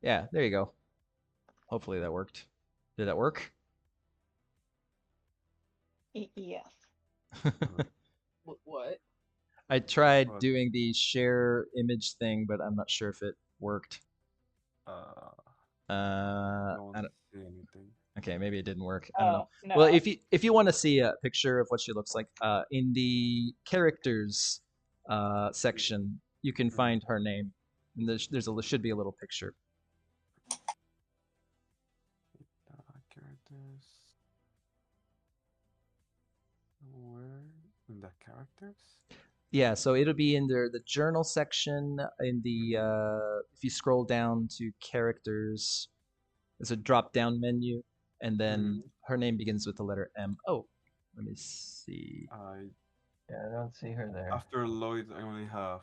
Yeah, there you go. Hopefully that worked. Did that work? yes. What? I tried What? doing the share image thing, but I'm not sure if it worked. I I don't don't- see anything. okay, maybe it didn't work. I don't know. No. Well, if you want to see a picture of what she looks like, in the characters section, you can find her name. And should be a little picture. Characters. Where in the characters? Yeah, so it'll be in the journal section. In the if you scroll down to characters, there's a drop down menu, and then her name begins with the letter M. Oh, let me see. Yeah, I don't see her there. After Lloyd, I only have.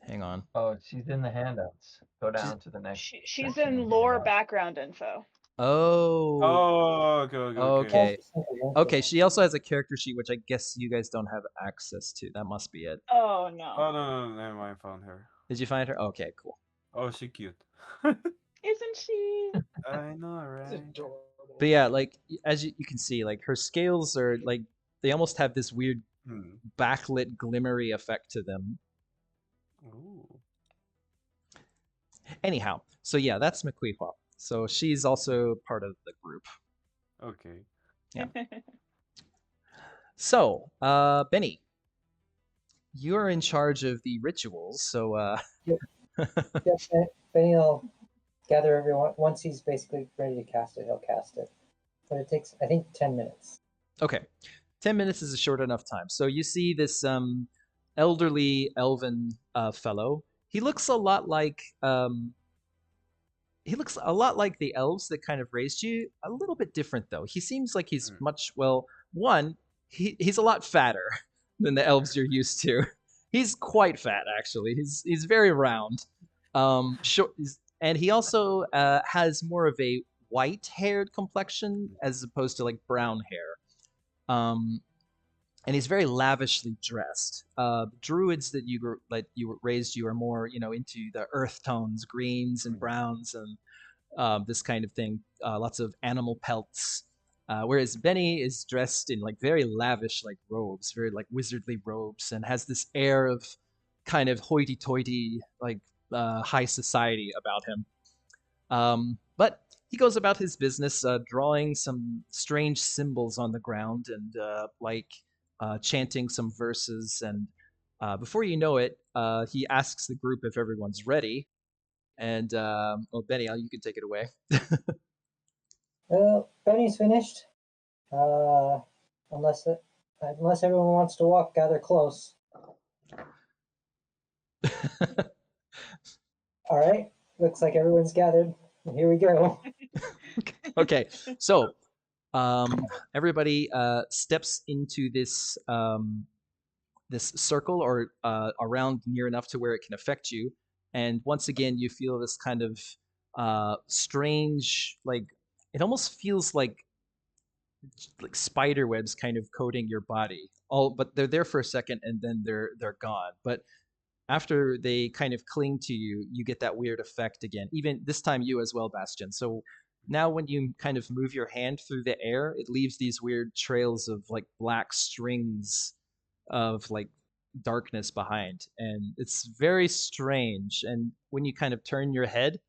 Hang on. Oh, she's in the handouts. Go down to the next. She's section in of lore handouts. background info. Oh. Oh, okay. Okay, she also has a character sheet, which I guess you guys don't have access to. That must be it. Oh no. Oh no, never mind. I found her. Did you find her? Okay, cool. Oh, she cute. Isn't she? I know, right? Adorable. But yeah, like as you can see, like her scales are like they almost have this weird backlit glimmery effect to them. Ooh. Anyhow, so yeah, that's McQueequop. So she's also part of the group. Okay. Yeah. So, Benny, you're in charge of the rituals. So, Benny will gather everyone. Once he's basically ready to cast it, he'll cast it. But it takes, I think, 10 minutes. Okay. 10 minutes is a short enough time. So you see this elderly elven fellow. He looks a lot like the elves that kind of raised you. A little bit different though. He seems like he's much, well, one, he's a lot fatter than the elves you're used to. He's quite fat, actually. He's very round. Short, and he also has more of a white-haired complexion as opposed to like brown hair. And he's very lavishly dressed. Druids that you raised you are more into the earth tones, greens and browns, and this kind of thing. Lots of animal pelts. Whereas Benny is dressed in like very lavish like robes, very like wizardly robes, and has this air of kind of hoity-toity like high society about him. But he goes about his business, drawing some strange symbols on the ground and chanting some verses. And before you know it, he asks the group if everyone's ready. And well, Benny, you can take it away. Well, Benny's finished. Unless everyone wants to walk, gather close. All right. Looks like everyone's gathered. Here we go. Okay, so everybody steps into this this circle or around near enough to where it can affect you, and once again you feel this kind of strange, like it almost feels like spider webs kind of coating your body. But they're there for a second and then they're gone. But after they kind of cling to you, you get that weird effect again. Even this time, you as well, Bastion. So now when you kind of move your hand through the air, it leaves these weird trails of like black strings of like darkness behind. And it's very strange. And when you kind of turn your head,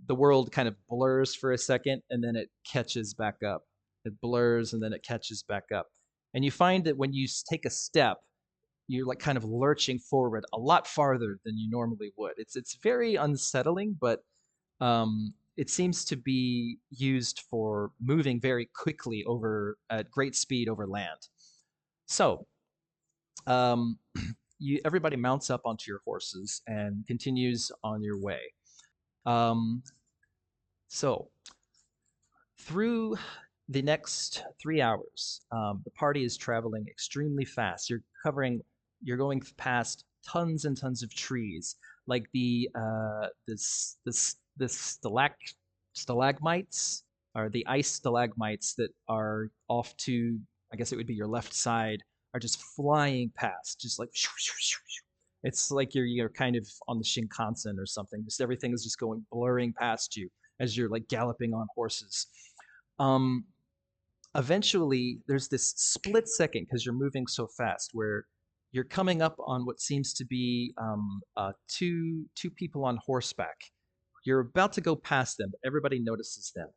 the world kind of blurs for a second and then it catches back up. It blurs and then it catches back up. And you find that when you take a step, you're like kind of lurching forward a lot farther than you normally would. It's very unsettling, but it seems to be used for moving very quickly at great speed over land. So everybody mounts up onto your horses and continues on your way. So through the next 3 hours, the party is traveling extremely fast. You're going past tons and tons of trees, like the stalagmites, or the ice stalagmites that are off to, I guess it would be your left side, are just flying past, just like it's like you're kind of on the Shinkansen or something. Just everything is just going blurring past you as you're like galloping on horses. Eventually, there's this split second because you're moving so fast where you're coming up on what seems to be two people on horseback. You're about to go past them, but everybody notices them.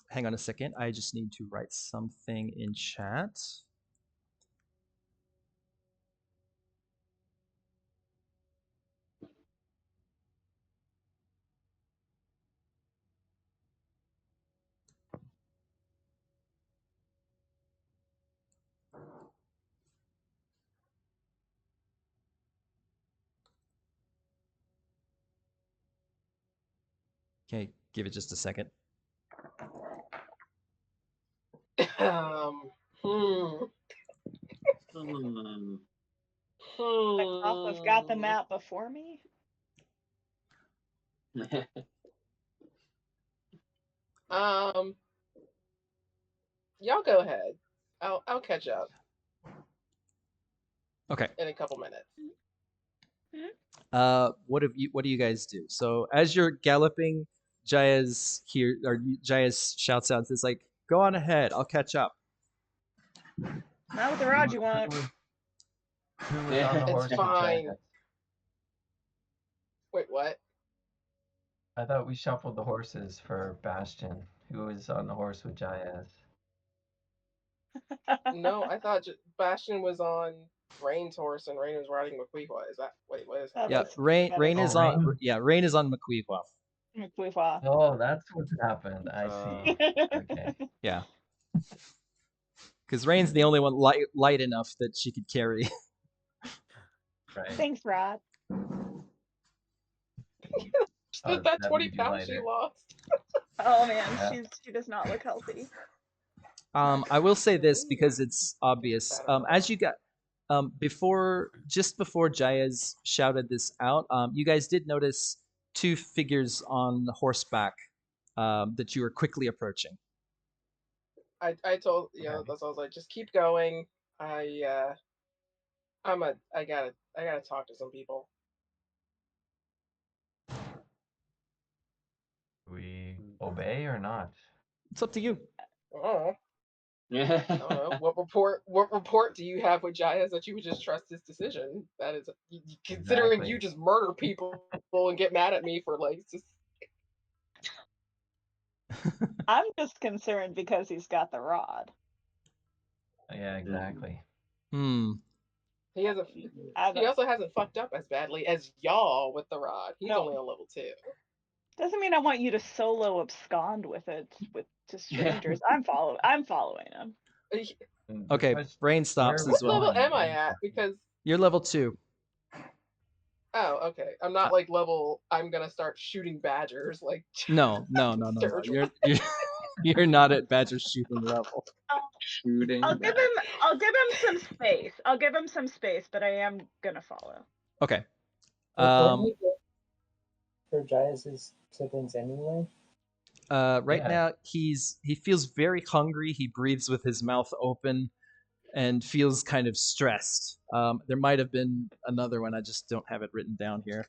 Hang on a second. I just need to write something in chat. Okay, give it just a second. I've got the map before me. Y'all go ahead. I'll catch up. Okay. In a couple minutes. What do you guys do? So as you're galloping, Jaez shouts out, says like, "Go on ahead, I'll catch up." Not with the rod you want. Who was on the horse? It's fine. Wait, what? I thought we shuffled the horses for Bastion. Who was on the horse with Jaez? No, I thought Bastion was on Rain's horse and Rain was riding McQueehua. Is that what is that? Yeah, Rain is on. Yeah, Rain is on McQueehua. McQueehua. Oh, that's what's happened. I see. Okay. Yeah. Because Rain's the only one light enough that she could carry. Right. Thanks, Rod. That 20 pounds she lost. Oh man, she does not look healthy. I will say this because it's obvious. As you got just before Jaez shouted this out, you guys did notice two figures on horseback that you were quickly approaching. I told Okay. that's why I was like, just keep going. I gotta talk to some people. Do we obey or not? It's up to you. Oh, I don't know. What report do you have with Jaez that you would just trust his decision? That is, considering Exactly. you just murder people and get mad at me for like just. I'm just concerned because he's got the rod. Yeah, exactly. Hmm. He hasn't. I He also hasn't fucked up as badly as y'all with the rod. He's No. only on level 2. doesn't mean I want you to solo abscond with it to strangers. I'm following him. And Okay, because brain stops where as What we're well. level going, am I at? Because You're level 2. okay, I'm not like level. I'm gonna start shooting badgers like. No. Sturgill. You're not at badger shooting level. Shooting. I'll give him some space. I'll give him some space, but I am gonna follow. Okay. Weren't we good for Jaez's siblings anyway? Right Yeah. now he feels very hungry. He breathes with his mouth open and feels kind of stressed. There might have been another one. I just don't have it written down here.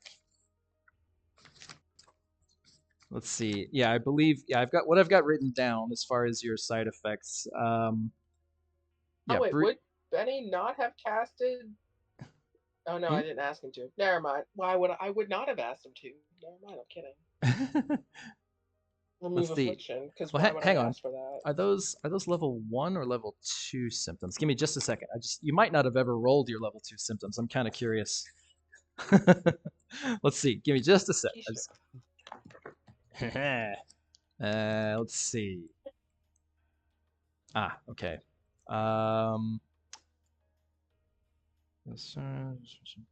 Let's see. Yeah, I believe. Yeah, I've got what I've got written down as far as your side effects. Yeah, Oh wait, would Benny not have casted? Oh no, I didn't ask him to. Never mind. Why would I would not have asked him to? Never mind. I'm kidding. Remove Let's see. affliction because Well, why would hang I on. ask for that? Are those level 1 or level 2 symptoms? Give me just a second. You might not have ever rolled your level 2 symptoms. I'm kind of curious. Let's see. Give me just a sec. Let's see. Okay. This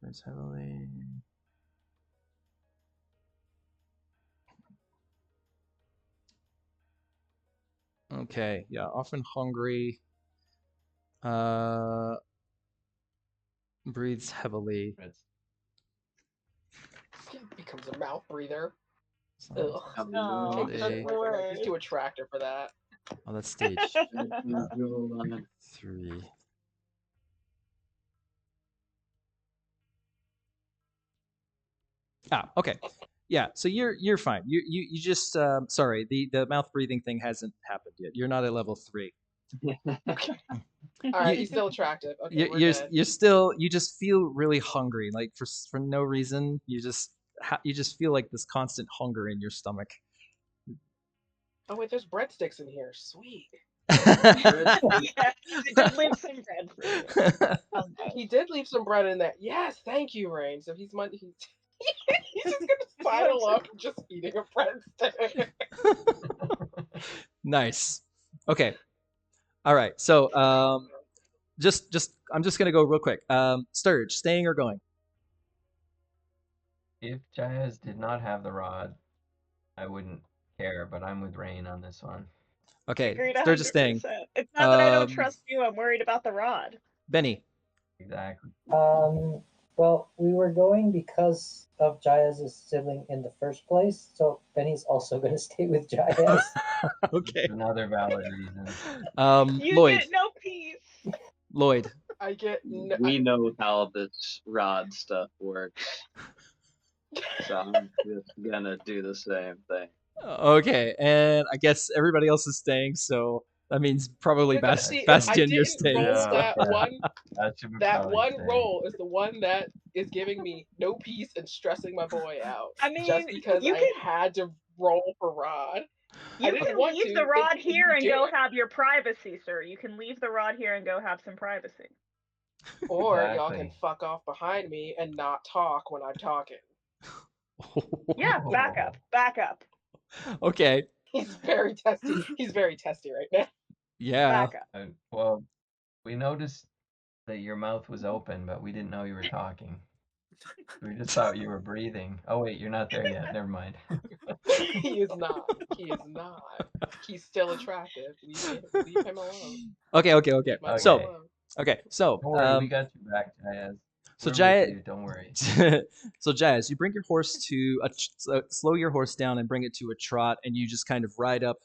burns heavily. Okay, yeah, often hungry. Breathes heavily. He becomes a mouth breather. So- Ugh. No, Take this They- shit away from him. He's too attractive for that. Oh, that's stage 3. Okay. Yeah, so you're fine. You just sorry, the mouth breathing thing hasn't happened yet. You're not at level 3. All right, he's still attractive. Okay, we're good. You're still you just feel really hungry, like for no reason. You just feel like this constant hunger in your stomach. Oh wait, there's breadsticks in here. Sweet. Yeah, I did leave some bread for you. He did leave some bread in there. Yes, thank you, Rain. So he's he's just gonna sidle up just eating a breadstick. Nice. Okay. All right. So I'm just gonna go real quick. Sturge, staying or going? If Jaez did not have the rod, I wouldn't care, but I'm with Rain on this one. Okay. Agreed Sturge is staying. 100%. It's not that I don't trust you. I'm worried about the rod. Benny. Exactly. Well, we were going because of Jaez's sibling in the first place, so Benny's also going to stay with Jaez. Okay. Another valid reason. You Lloyd. get no peace. Lloyd. I get. We know how this rod stuff works. So I'm just gonna do the same thing. Okay, and I guess everybody else is staying, so that means probably See, Bastion, I you're didn't staying. roll as well. that one. Should be That probably one staying. roll is the one that is giving me no peace and stressing my boy out. I mean, just because you I can- had to roll for Rod. I You didn't can want leave to, the rod if here you and do go it. have your privacy, sir. You can leave the rod here and go have some privacy. Or y'all Exactly. can fuck off behind me and not talk when I'm talking. Yeah, back up. Back up. Okay. He's very testy. He's very testy right now. Yeah. Back up. Well, we noticed that your mouth was open, but we didn't know you were talking. We just thought you were breathing. Oh wait, you're not there yet. Never mind. He is not. He is not. He's still attractive. Leave him alone. Okay. Leave my boy So, alone. So, Don't worry, we got you back, Jaez. So We're Jaez, with you. Don't worry. so Jaez, you bring your horse to slow your horse down and bring it to a trot, and you just kind of ride up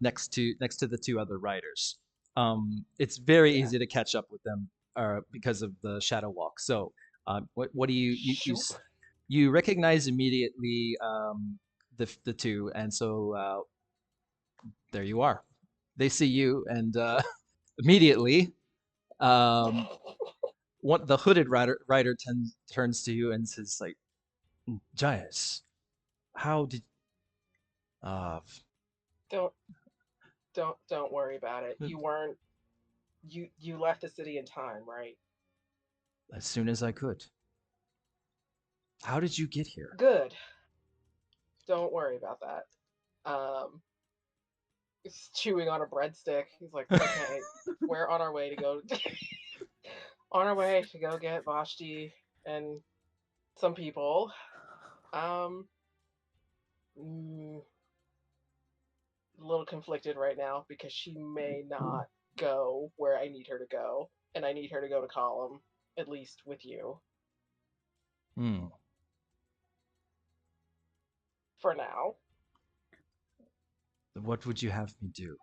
next to the two other riders. It's very easy to catch up with them because of the shadow walk. So, what do you recognize immediately the two, and so there you are. They see you, and immediately. The hooded rider turns to you and says, like, Jaez, how did Don't worry about it. You weren't you left the city in time, right? as soon as I could. How did you get here? Good. Don't worry about that. He's chewing on a breadstick. He's like, okay, we're on our way to go on our way to go get Vashti and some people. A little conflicted right now because she may not go where I need her to go, and I need her to go to Column, at least with you. For now. What would you have me do?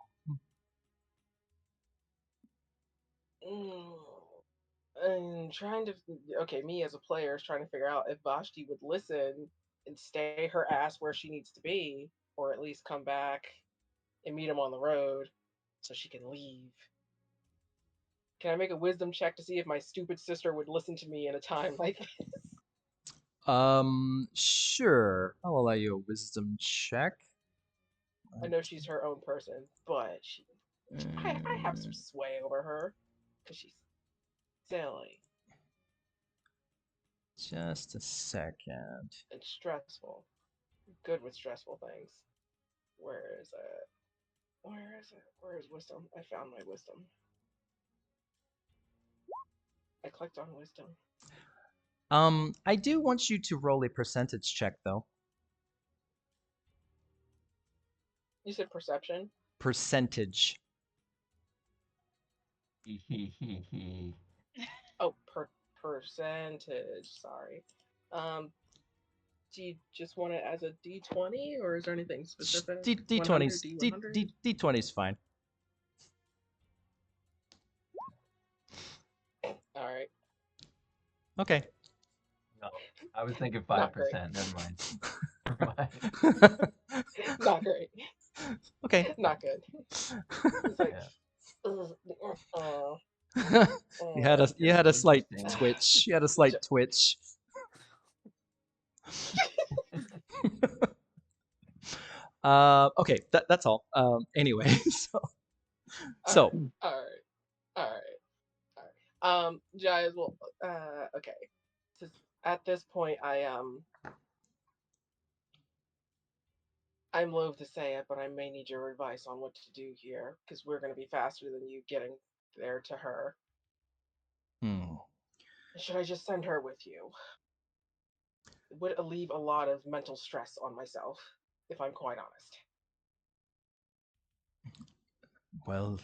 I'm trying to. Okay, me as a player is trying to figure out if Vashti would listen and stay her ass where she needs to be, or at least come back and meet him on the road so she can leave. Can I make a wisdom check to see if my stupid sister would listen to me in a time like this? Sure. I'll allow you a wisdom check. I know she's her own person, but I have some sway over her because she's silly. Just a second. And stressful. Good with stressful things. Where is it? Where is wisdom? I found my wisdom. I clicked on wisdom. I do want you to roll a percentage check, though. You said perception? Percentage. Oh, percentage. Sorry. Do you just want it as a D20, or is there anything specific? D20 is fine. All right. Okay. No, I was thinking 5%. Never mind. Not great. Okay. Not good. It's like, you had a slight twitch. You had a slight twitch. Okay, that's all. Anyway, so. All right. Jaez, well, okay. At this point, I'm loath to say it, but I may need your advice on what to do here, because we're going to be faster than you getting there to her. Should I just send her with you? It would alleviate a lot of mental stress on myself, if I'm quite honest. Well,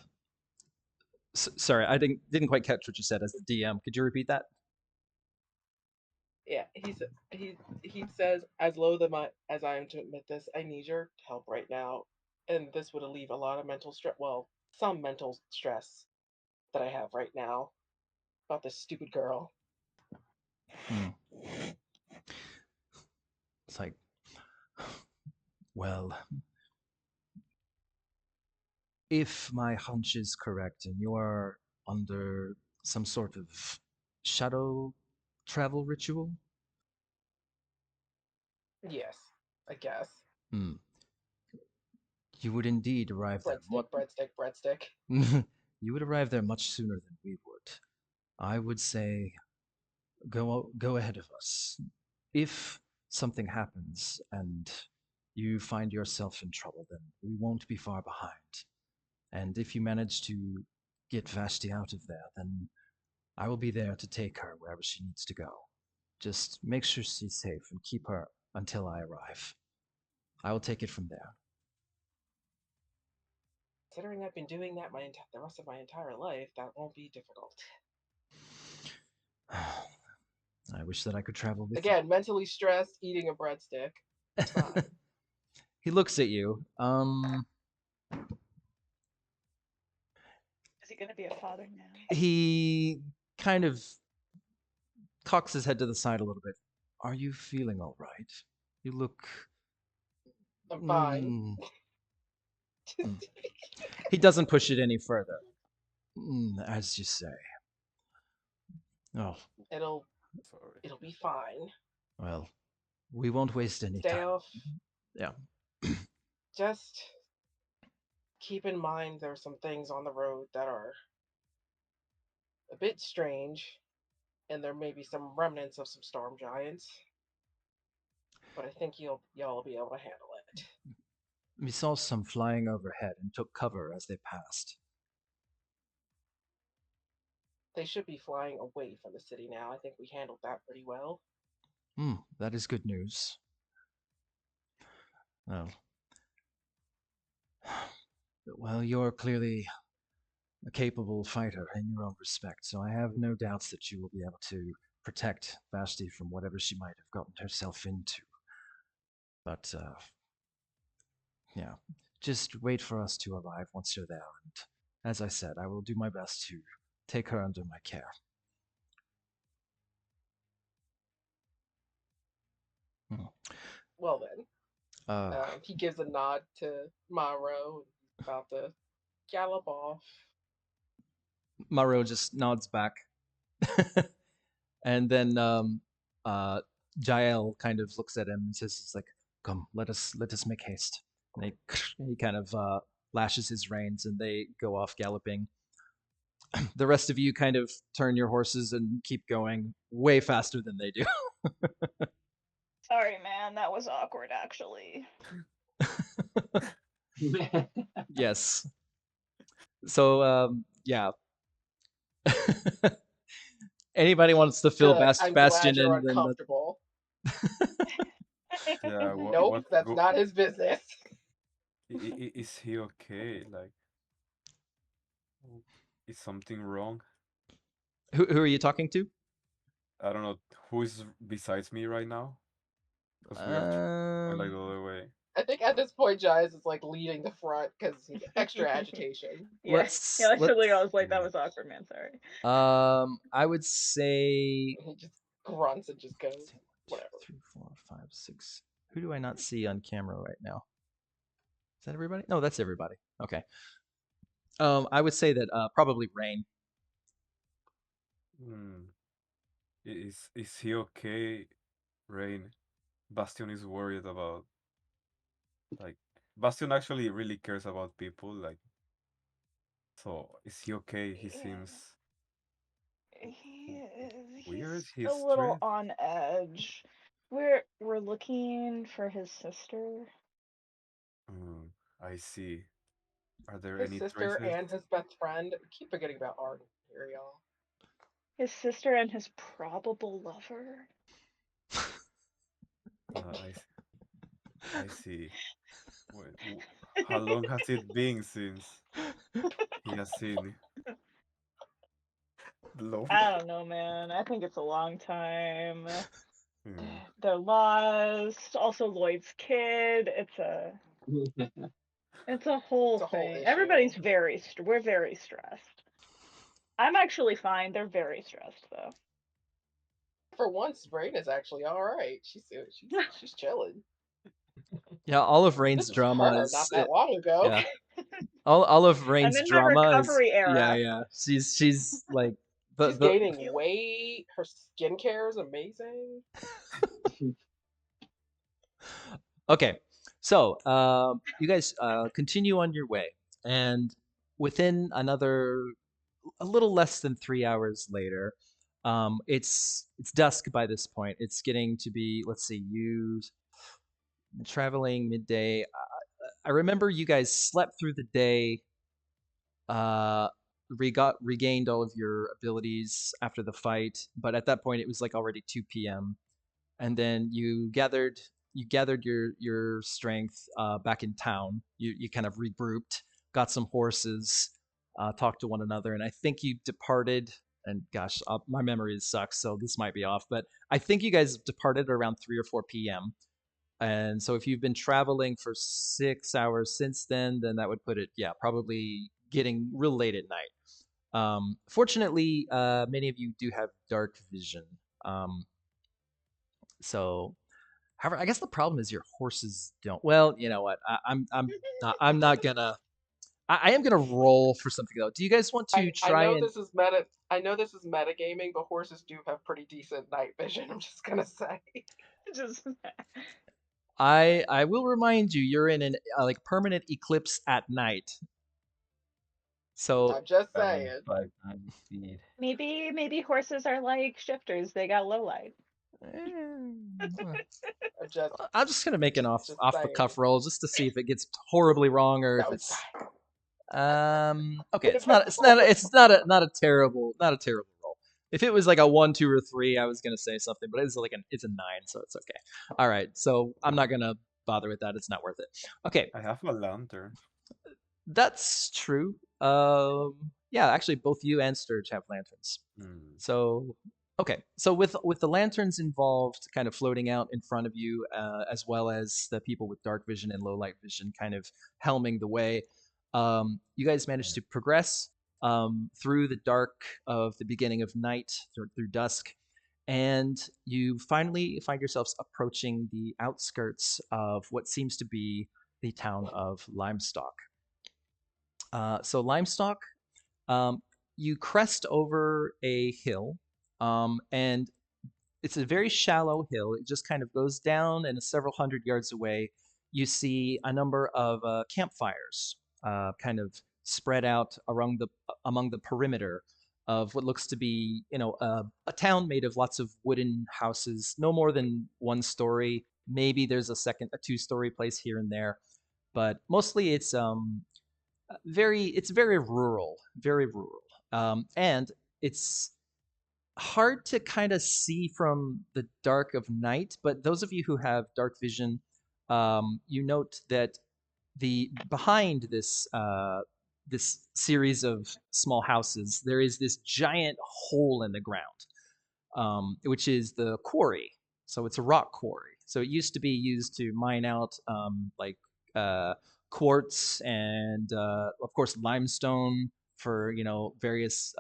sorry, I didn't quite catch what you said as the DM. Could you repeat that? Yeah, he says, as loath as I am to admit this, I need your help right now, and this would alleviate a lot of mental stress. Well, some mental stress that I have right now about this stupid girl. It's like, well, if my hunch is correct and you're under some sort of shadow travel ritual? Yes, I guess. You would indeed arrive there. Breadstick. You would arrive there much sooner than we would. I would say, go ahead of us. If something happens and you find yourself in trouble, then we won't be far behind. And if you manage to get Vashti out of there, then I will be there to take her wherever she needs to go. Just make sure she's safe and keep her until I arrive. I will take it from there. Considering I've been doing that the rest of my entire life, that won't be difficult. I wish that I could travel with Again, mentally stressed, eating a breadstick. It's fine. He looks at you. Is he gonna be a father now? He kind of cocks his head to the side a little bit. Are you feeling all right? You look... I'm fine. He doesn't push it any further. As you say. Oh. It'll be fine. Well, we won't waste any Stay time. off. Yeah. Just keep in mind there's some things on the road that are a bit strange, and there may be some remnants of some storm giants. But I think y'all will be able to handle it. We saw some flying overhead and took cover as they passed. They should be flying away from the city now. I think we handled that pretty well. That is good news. Oh. Well, you're clearly a capable fighter in your own respect, so I have no doubts that you will be able to protect Bastion from whatever she might have gotten herself into. But, yeah, just wait for us to arrive once you're there, and as I said, I will do my best to take her under my care. Well then, he gives a nod to Maro, about to gallop off. Maro just nods back. And then Jael kind of looks at him and says, "It's like, come, let us make haste." And he kind of lashes his reins and they go off galloping. The rest of you kind of turn your horses and keep going way faster than they do. Sorry, man, that was awkward, actually. Yes. So, yeah. Anybody wants to fill I'm Bastion glad you're in? uncomfortable. Yeah. Nope, that's not his business. Is he okay? Like, is something wrong? Who are you talking to? I don't know who is besides me right now. Because we are like the other way. I think at this point, Jaez is like leading the front because he's extra agitation. Yeah, I was like, that was awkward, man. Sorry. I would say he just grunts and just goes, whatever. 3, 4, 5, 6. Who do I not see on camera right now? Is that everybody? No, that's everybody. Okay. I would say that probably Rain. Is he okay, Rain? Bastion is worried about. Like, Bastion actually really cares about people. Like, so is he okay? He seems. He is. Weird. He's a little on edge. We're looking for his sister. I see. Are there his any sister traces? And his best friend? Keep forgetting about Arden here, y'all. His sister and his probable lover. I see. How long has it been since he has seen the love? I don't know, man. I think it's a long time. They're lost. Also, Lloyd's kid. It's a whole thing. Everybody's we're very stressed. I'm actually fine. They're very stressed though. For once, Rain is actually all right. She's chilling. Yeah, all of Rain's drama is not that long ago. Yeah. All of Rain's drama my recovery era. Yeah. She's like she's gaining weight. Her skincare is amazing. Okay, so you guys continue on your way, and within a little less than 3 hours later, it's dusk by this point. It's getting to be, let's see, you traveling midday. I remember you guys slept through the day regained all of your abilities after the fight, but at that point it was like already 2 p.m. And then you gathered your strength back in town. You kind of regrouped, got some horses, talked to one another, and I think you departed. And gosh, my memory sucks, so this might be off, but I think you guys departed around 3 or 4 p.m. And so if you've been traveling for 6 hours since then that would put it, yeah, probably getting real late at night. Fortunately, many of you do have dark vision. So, however, I guess the problem is your horses don't. Well, you know what? I'm not gonna. I am gonna roll for something though. Do you guys want to try I know and? this is meta. I know this is metagaming, but horses do have pretty decent night vision. I'm just gonna say. Just I will remind you, you're in an like permanent eclipse at night. So I'm just Five saying. times speed. maybe horses are like shifters. They got low light. I'm just gonna make an off the saying. cuff roll just to see if it gets horribly wrong or if No, it's okay. It's not a terrible roll. If it was like a 1, 2, or 3, I was gonna say something, but it's like it's a 9, so it's okay. All right, so I'm not gonna bother with that. It's not worth it. Okay, I have a lantern. that's true. Yeah, actually, both you and Sturge have lanterns. So, okay. So with the lanterns involved, kind of floating out in front of you, as well as the people with dark vision and low light vision, kind of helming the way, you guys managed to progress through the dark of the beginning of night, through dusk, and you finally find yourselves approaching the outskirts of what seems to be the town of Limestock. So Limestock, you crest over a hill, and it's a very shallow hill. It just kind of goes down, and several hundred yards away, you see a number of campfires, kind of spread out among the perimeter of what looks to be, a town made of lots of wooden houses, no more than 1 story. Maybe there's a 2-story place here and there, but mostly it's very rural, and it's hard to kind of see from the dark of night. But those of you who have dark vision, you note that behind this series of small houses, there is this giant hole in the ground, which is the quarry. So it's a rock quarry. So it used to be used to mine out quartz and of course limestone for various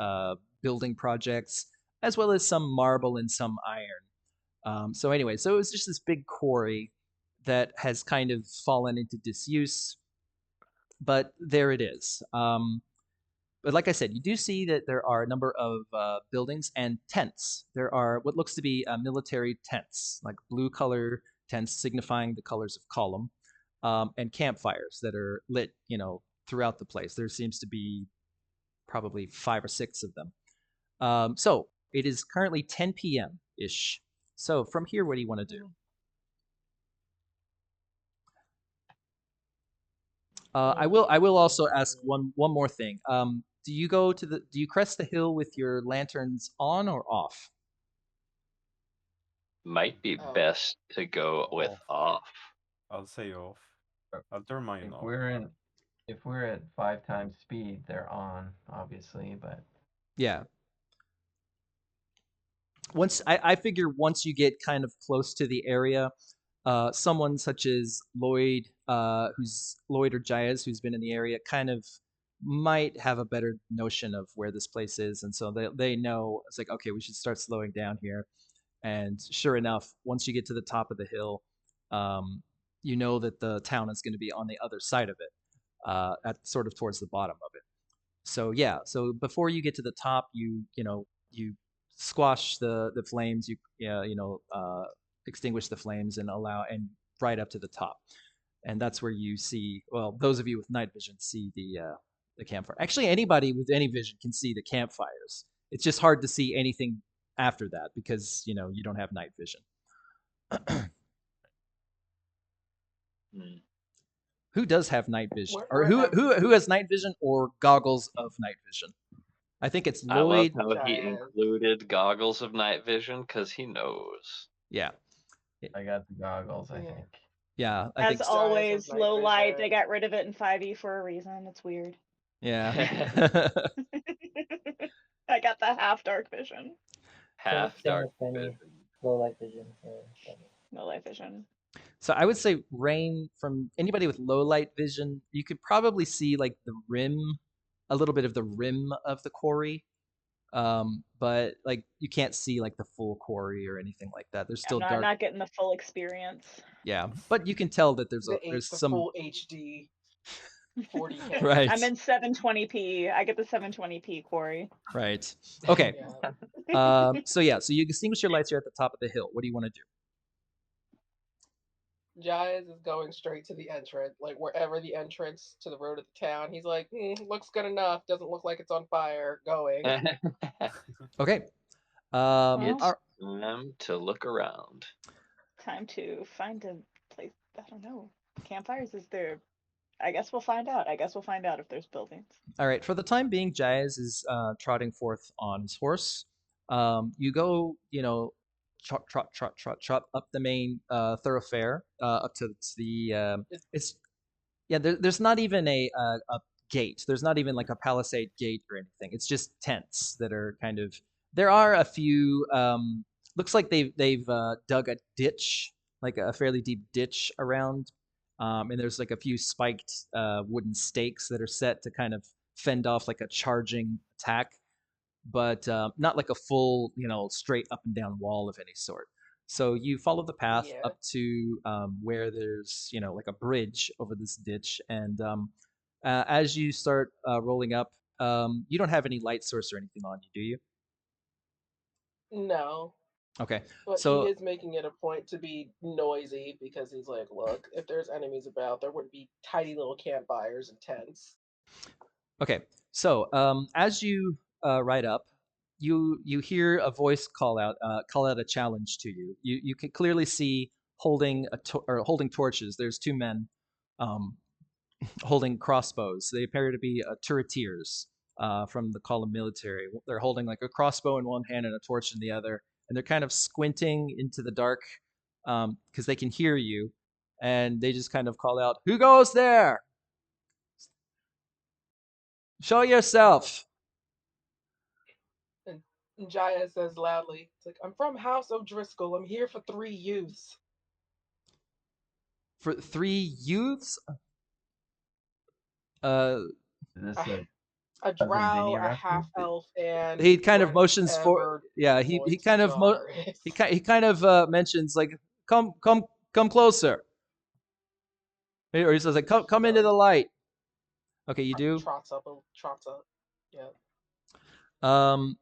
building projects, as well as some marble and some iron. So anyway, so it was just this big quarry that has kind of fallen into disuse, but there it is. But like I said, you do see that there are a number of buildings and tents. There are what looks to be military tents, like blue color tents signifying the colors of column, and campfires that are lit, throughout the place. There seems to be probably 5 or 6 of them. So it is currently 10 p.m. ish. So from here, what do you want to do? I will also ask one more thing. Do you crest the hill with your lanterns on or off? Might be best to go with off. I'll say off. I'll turn mine off. If we're at 5 times speed, they're on, obviously, but yeah. I figure once you get kind of close to the area, someone such as Lloyd, who's Lloyd or Jaez, who's been in the area, kind of might have a better notion of where this place is, and so they know it's like, okay, we should start slowing down here. And sure enough, once you get to the top of the hill, you know that the town is going to be on the other side of it, at sort of towards the bottom of it. So yeah, so before you get to the top, you squash the flames, extinguish the flames and right up to the top, and that's where you see. Well, those of you with night vision see the campfire. Actually, anybody with any vision can see the campfires. It's just hard to see anything after that because you don't have night vision. Who does have night vision, or who has night vision or goggles of night vision? I think it's I love Lloyd. how he Jaez. included goggles of night vision because he knows. Yeah. I got the goggles, I Yeah. think. Yeah, I As think Jaez has always, night low light. vision. They got rid of it in 5e for a reason. It's weird. yeah. I got the half dark vision. Half Same dark with Benny. vision. Low light vision for Benny. No light vision. So I would say Rain, from anybody with low light vision, you could probably see like the rim, a little bit of the rim of the quarry. But like you can't see like the full quarry or anything like that. There's still I'm dark. not getting the full experience. Yeah, but you can tell that there's The some full HD 40K. right. I'm in 720p. I get the 720p quarry. Right. Okay. Yeah. So you extinguish your lights here at the top of the hill. What do you want to do? Jaez is going straight to the entrance, like wherever the entrance to the road of the town. He's like, looks good enough. Doesn't look like it's on fire. Going. Okay. It's are- time to look around. Time to find a place. I don't know. Campfires, is there? I guess we'll find out. If there's buildings. all right. For the time being, Jaez is trotting forth on his horse. You go, trot up the main thoroughfare up to the. There's not even a gate. There's not even like a palisade gate or anything. It's just tents that are kind of. There are a few. Looks like they've dug a ditch, like a fairly deep ditch around, and there's like a few spiked wooden stakes that are set to kind of fend off like a charging attack, but not like a full, straight up and down wall of any sort. So you follow the path up to where there's, like a bridge over this ditch, and as you start rolling up, you don't have any light source or anything on you, do you? No. Okay. But So he is making it a point to be noisy because he's like, look, if there's enemies about, there wouldn't be tiny little campfires and tents. okay. So as you ride up, you hear a voice call out a challenge to you. You can clearly see holding holding torches. There's two men holding crossbows. They appear to be turretiers from the column military. They're holding like a crossbow in one hand and a torch in the other, and they're kind of squinting into the dark because they can hear you, and they just kind of call out, "Who goes there? Show yourself!" And Jaez says loudly, it's like, I'm from House O'Driscoll. I'm here for 3 youths. For 3 youths? Is this a drow, a half elf, and he kind of motions for. Yeah, he kind of he kind of mentions like, come closer. Or he says like, come into the light. Okay, you do. Trots up. Yeah.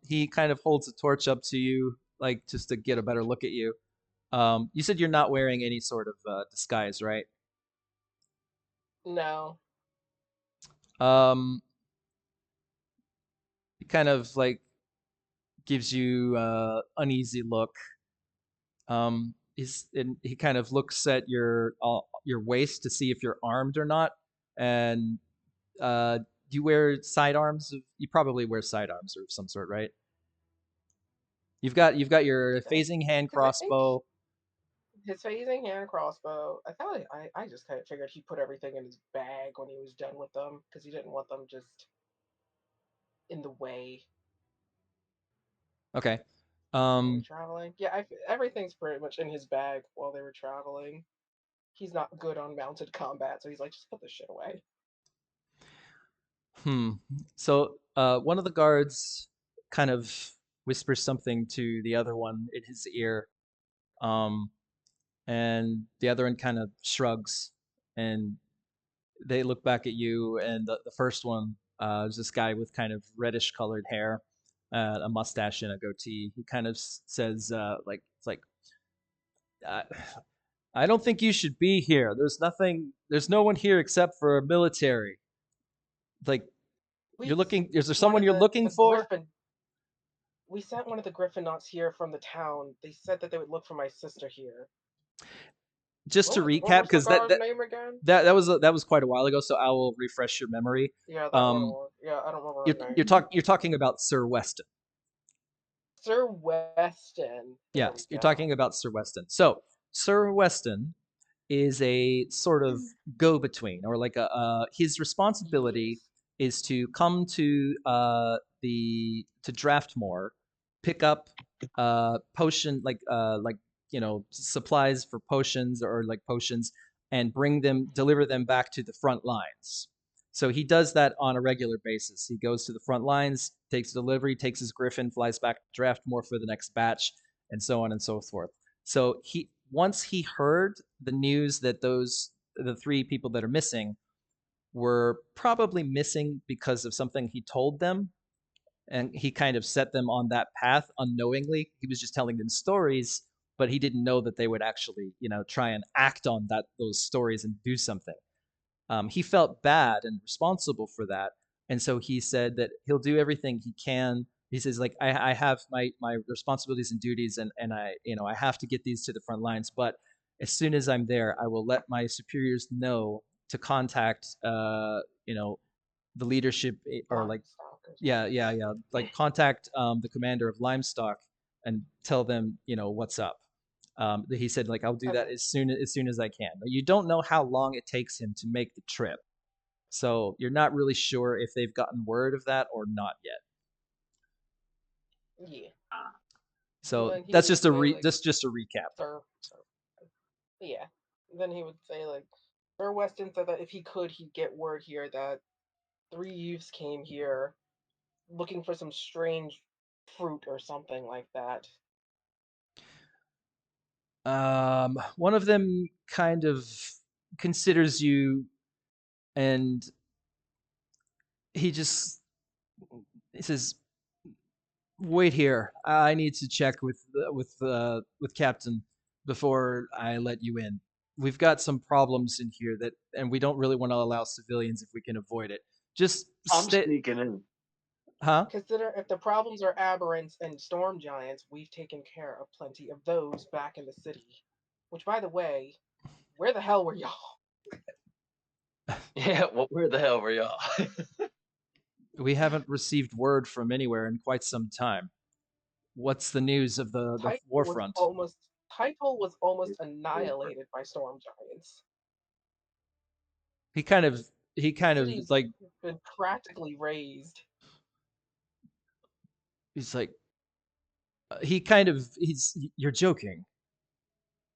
He kind of holds a torch up to you, like just to get a better look at you. You said you're not wearing any sort of disguise, right? No. He kind of like gives you uneasy look. He kind of looks at your waist to see if you're armed or not, and you wear sidearms. You probably wear sidearms of some sort, right? You've got your phasing hand crossbow. His phasing hand crossbow. I thought I just kind of figured he put everything in his bag when he was done with them because he didn't want them just in the way. Okay. Traveling. Yeah, everything's pretty much in his bag while they were traveling. He's not good on mounted combat, so he's like, just put this shit away. So one of the guards kind of whispers something to the other one in his ear, and the other one kind of shrugs, and they look back at you, and the first one is this guy with kind of reddish colored hair, a mustache and a goatee. He kind of says I don't think you should be here. There's no one here except for military. Like, you're looking, is there someone you're looking for? We sent one of the Griffinots here from the town. They said that they would look for my sister here. Just to recap, because that was quite a while ago, so I will refresh your memory. Yeah, that one. Yeah, I don't remember her name. You're talking about Sir Weston. Sir Weston. Yes, you're talking about Sir Weston. So Sir Weston is a sort of go-between, or like his responsibility is to come to Draftmore, pick up potion like supplies for potions or like potions, and deliver them back to the front lines. So he does that on a regular basis. He goes to the front lines, takes delivery, takes his griffin, flies back to Draftmore for the next batch, and so on and so forth. So once he heard the news that the 3 people that are missing were probably missing because of something he told them, and he kind of set them on that path unknowingly. He was just telling them stories, but he didn't know that they would actually, try and act on those stories and do something. He felt bad and responsible for that, and so he said that he'll do everything he can. He says, like, I have my responsibilities and duties, and I have to get these to the front lines. But as soon as I'm there, I will let my superiors know to contact the leadership, or like like contact the commander of Limestock and tell them what's up. He said, like, I'll do that as soon as I can. But you don't know how long it takes him to make the trip, so you're not really sure if they've gotten word of that or not yet. Yeah. So that's just a recap. Sir. Yeah. Then he would say, like, Sir Weston said that if he could, he'd get word here that 3 youths came here looking for some strange fruit or something like that. One of them kind of considers you, and he says, "Wait here. I need to check with Captain before I let you in. We've got some problems in here and we don't really want to allow civilians if we can avoid it. Just I'm sneaking in. Huh? Consider if the problems are aberrants and storm giants, we've taken care of plenty of those back in the city. Which, by the way, where the hell were y'all? Yeah, where the hell were y'all? We haven't received word from anywhere in quite some time. What's the news of the warfront? Title was almost annihilated by storm giants. He kind of like been practically razed. He's like, you're joking.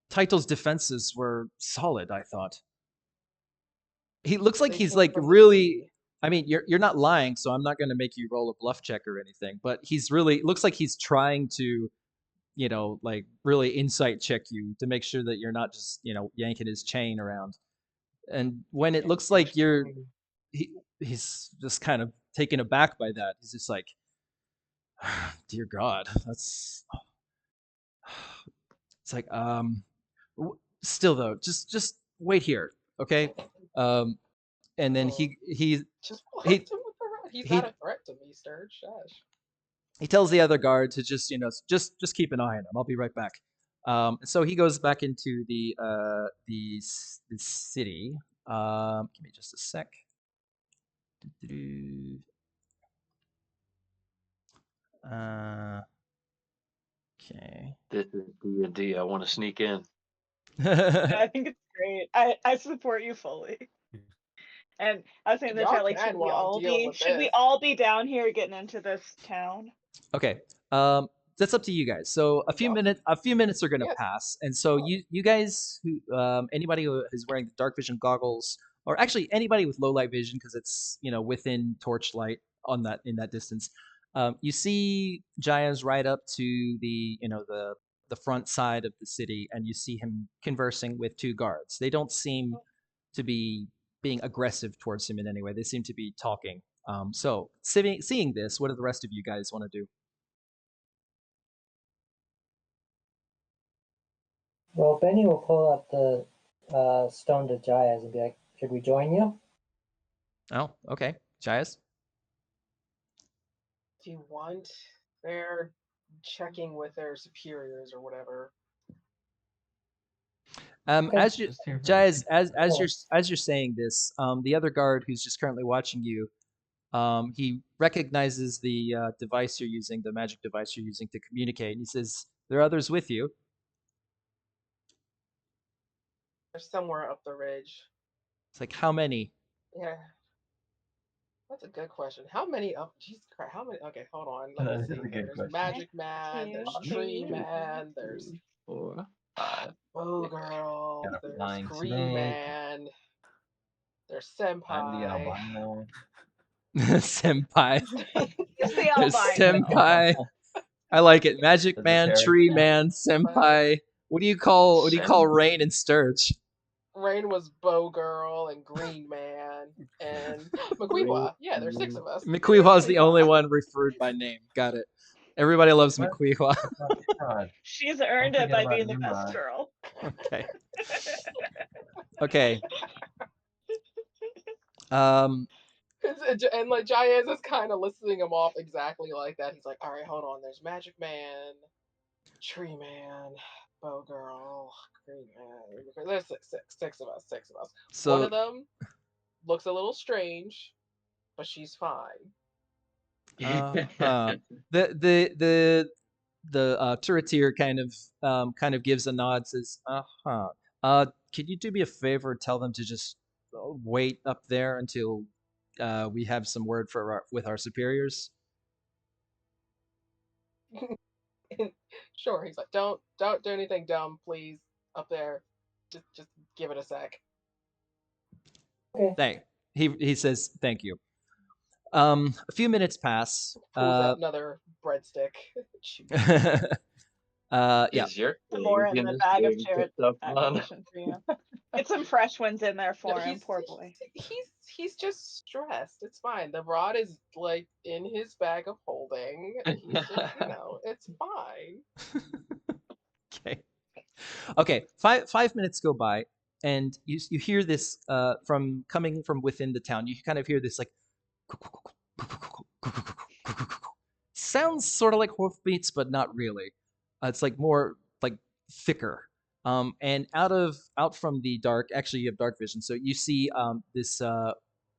Title's defenses were solid, I thought. He looks like he's like really. I mean, you're not lying, so I'm not going to make you roll a bluff check or anything. But looks like he's trying to, like really insight check you to make sure that you're not just yanking his chain around. And when it looks like he's just kind of taken aback by that. He's just like, dear God, that's. It's like, still though, just wait here, okay? And then he's not a threat to me, Sturge. Shush. He tells the other guard to just keep an eye on him. I'll be right back. So he goes back into the city. Give me just a sec. Okay. This is D&D. I want to sneak in. I think it's great. I support you fully. And I was saying in the chat, like, should we all be down here getting into this town? Okay. That's up to you guys. So a few minutes are gonna pass, and so you guys who anybody who is wearing the dark vision goggles, or actually anybody with low light vision, because it's within torchlight in that distance, you see Jaez right up to the the front side of the city, and you see him conversing with 2 guards. They don't seem to be being aggressive towards him in any way. They seem to be talking. So seeing this, what do the rest of you guys want to do? Well, Benny will pull up the stone to Jaez and be like, should we join you? Oh, okay. Jaez? If you want, they're checking with their superiors or whatever. As you, Jaez, as you're saying this, the other guard who's just currently watching you He recognizes the device you're using, the magic device you're using to communicate, and he says, "There are others with you." They're somewhere up the ridge. It's like, how many? Yeah. That's a good question. How many up? Jesus Christ! How many? Okay, hold on. Let me That is see a here. good There's question. Magic Man. There's Tree Two, Man. There's 4, 5. Bow Girl. Got a There's flying Green snake. Man. There's I'm the Senpai. albino. Senpai. He's the There's albino. Senpai. I like it. Magic Man, Vegetarian. Tree Man, Senpai. What do you call Senpai. Rain and Sturge? Rain was Bow Girl and Green Man and McQueewa. Yeah, there's 6 of us. McQueewa's the only one referred by name. Got it. Everybody loves What? McQueewa. Oh, God. She's earned Don't it forget by about being the Nimrod. best girl. Okay. Okay. Um, And like Jaez is kind of listing them off exactly like that. He's like, all right, hold on. There's Magic Man, Tree Man, Bow Girl, Green Man. There's six of us. so One of them looks a little strange, but she's fine. the turreteer kind of gives a nod, says, "Could you do me a favor? Tell them to just wait up there until we have some word with our superiors." Sure. He's like, don't do anything dumb, please. Up there, just give it a sec. Okay. He says thank you. A few minutes pass. Pulls out another breadstick. Yeah. Is your Some more in the craziness bag of being carrot picked up on? ammunition for you. Get some fresh ones in there for him, poor boy. He's just stressed. It's fine. The rod is like in his bag of holding. He's just, it's fine. Okay. 5 minutes go by, and you hear this from coming from within the town. You kind of hear this like sounds sort of like hoofbeats, but not really. It's like more like thicker. And out from the dark, actually you have dark vision, so you see this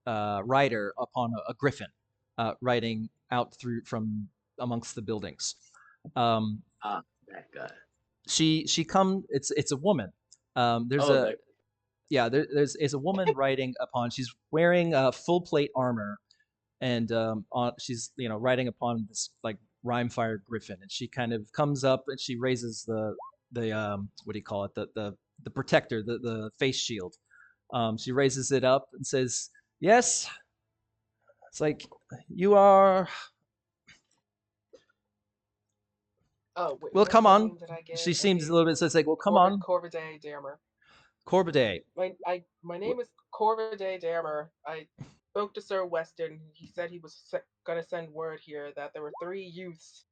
rider upon a griffin, riding out through from amongst the buildings. That guy. She come. It's a woman. There's a woman riding upon. She's wearing full plate armor, and she's riding upon this like rime-fire griffin, and she kind of comes up and she raises the what do you call it, the protector, the face shield. She raises it up and says, "Yes." It's like, "You are." Oh, wait, well, come on. She seems a little bit. So it's like, "Well, come on." Corvidae Dammer. Corvidae. My name is Corvidae Dammer. I spoke to Sir Weston. He said he was gonna send word here that there were 3 youths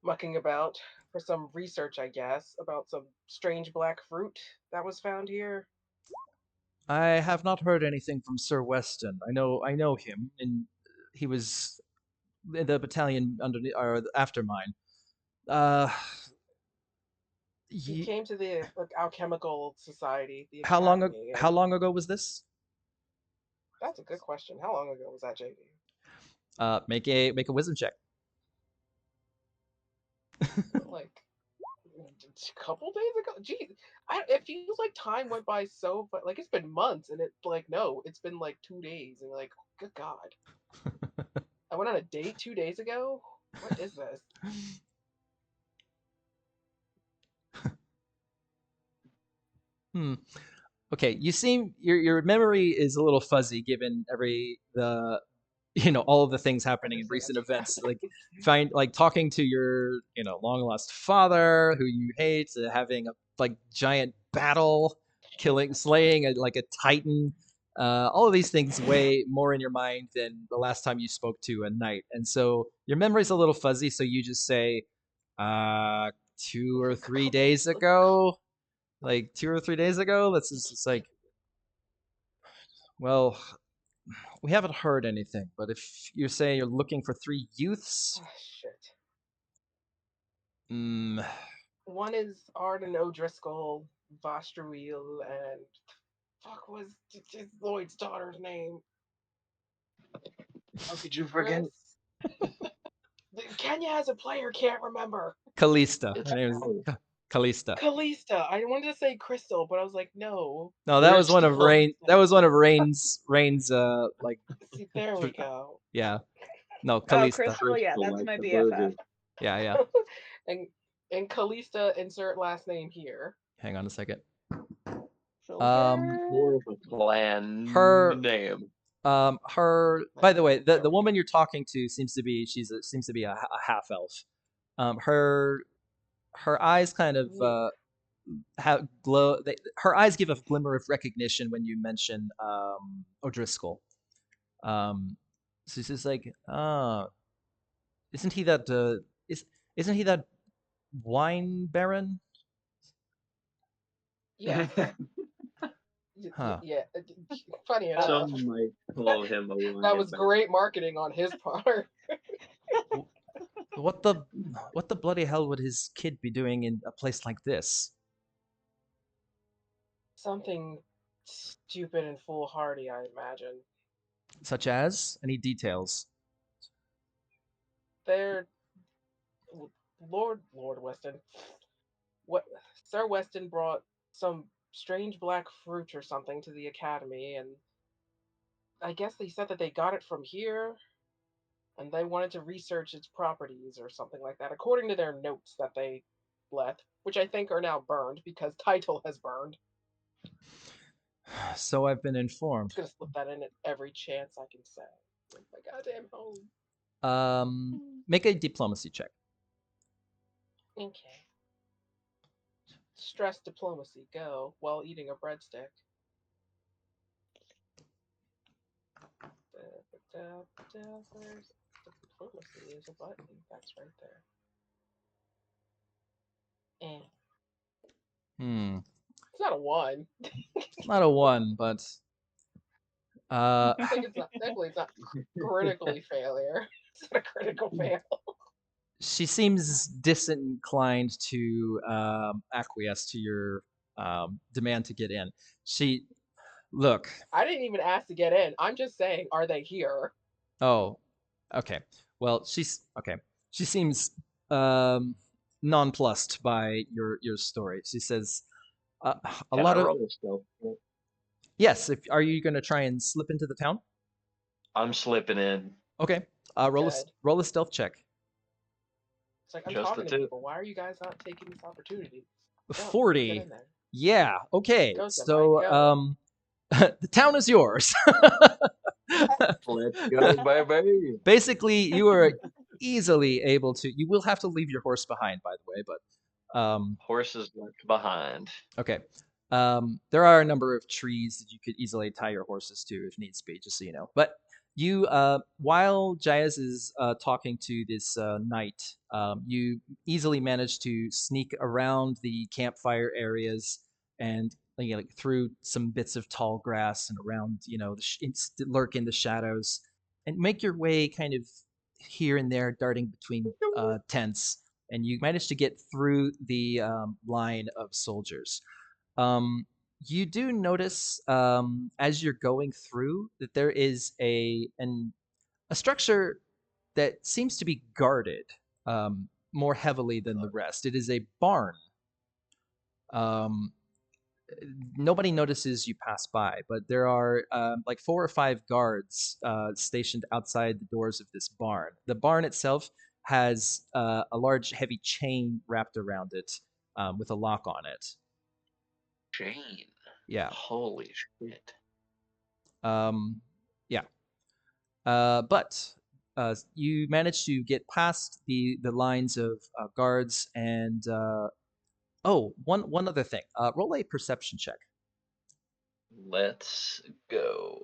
mucking about for some research, I guess, about some strange black fruit that was found here. I have not heard anything from Sir Weston. I know him, and he was in the battalion after mine. He came to the alchemical society. The how long ago was this? That's a good question. How long ago was that, JD? Make a wisdom check. Like a couple days ago. Geez, it feels like time went by so, but like it's been months, and it's like no, it's been like 2 days, and like good God, I went on a date 2 days ago. What is this? Okay, you seem your memory is a little fuzzy given all of the things happening in recent events. Like talking to your long lost father who you hate, having a like giant battle, slaying a titan. All of these things weigh more in your mind than the last time you spoke to a knight, and so your memory's a little fuzzy. So you just say, 2 or 3 days ago. Like 2 or 3 days ago. That's just it's like, well, we haven't heard anything. But if you're saying you're looking for 3 youths, shit. One is Arden O'Driscoll, Vostruil, and fuck was Lloyd's daughter's name? How could you forget? Kenya has a player, can't remember. Callista. It's Her name is Callista. Callista. I wanted to say Crystal, but I was like, no. No, that was one of Crystal. Rain. That was one of Rain's. Like. See, there we go. Yeah. No, Oh, Callista. Crystal, yeah, Crystal that's like my the BFF. burger. Yeah. and Callista, insert last name here. Hang on a second. Silver. More of a clan Her- name. Her. By the way, the woman you're talking to seems to be a half elf. Her eyes kind of have glow. Her eyes give a glimmer of recognition when you mention O'Driscoll. So she's like, isn't he that? Isn't he that wine baron? Yeah. Huh. Yeah. Funny enough. Some might call him a wine That was baron. great marketing on his part. What the bloody hell would his kid be doing in a place like this? Something stupid and foolhardy, I imagine. Such as any details? They're Lord Weston. What Sir Weston brought some strange black fruit or something to the academy, and I guess they said that they got it from here, and they wanted to research its properties or something like that, according to their notes that they left, which I think are now burned because title has burned. So I've been informed. I'm just gonna slip that in at every chance I can say. Like my goddamn home. Make a diplomacy check. Okay. Stress diplomacy, go, while eating a breadstick. Where's diplomacy? Is a button. That's right there. It's not a 1. It's not a 1, but I think it's not, definitely it's not critically failure. It's not a critical fail. She seems disinclined to acquiesce to your demand to get in. Look. I didn't even ask to get in. I'm just saying, are they here? Oh, okay. Well, okay. She seems nonplussed by your story. She says a lot of. Yes. Are you going to try and slip into the town? I'm slipping in. Okay. Roll a stealth check. It's like I'm talking to people. Why are you guys not taking this opportunity? 40. Yeah. Okay. Go, so the town is yours. Let's go, baby. Basically, you are easily able to. You will have to leave your horse behind, by the way, but horses left behind. Okay. There are a number of trees that you could easily tie your horses to if needs be, just so you know. But you, while Jaez is talking to this knight, you easily manage to sneak around the campfire areas and like through some bits of tall grass and around, lurk in the shadows and make your way kind of here and there, darting between tents. And you manage to get through the line of soldiers. You do notice as you're going through that there is a structure that seems to be guarded more heavily than the rest. It is a barn. Nobody notices you pass by, but there are like 4 or 5 guards stationed outside the doors of this barn. The barn itself has a large, heavy chain wrapped around it with a lock on it. Chain? Yeah. Holy shit. Yeah. But you managed to get past the lines of guards and one other thing. Roll a perception check. Let's go.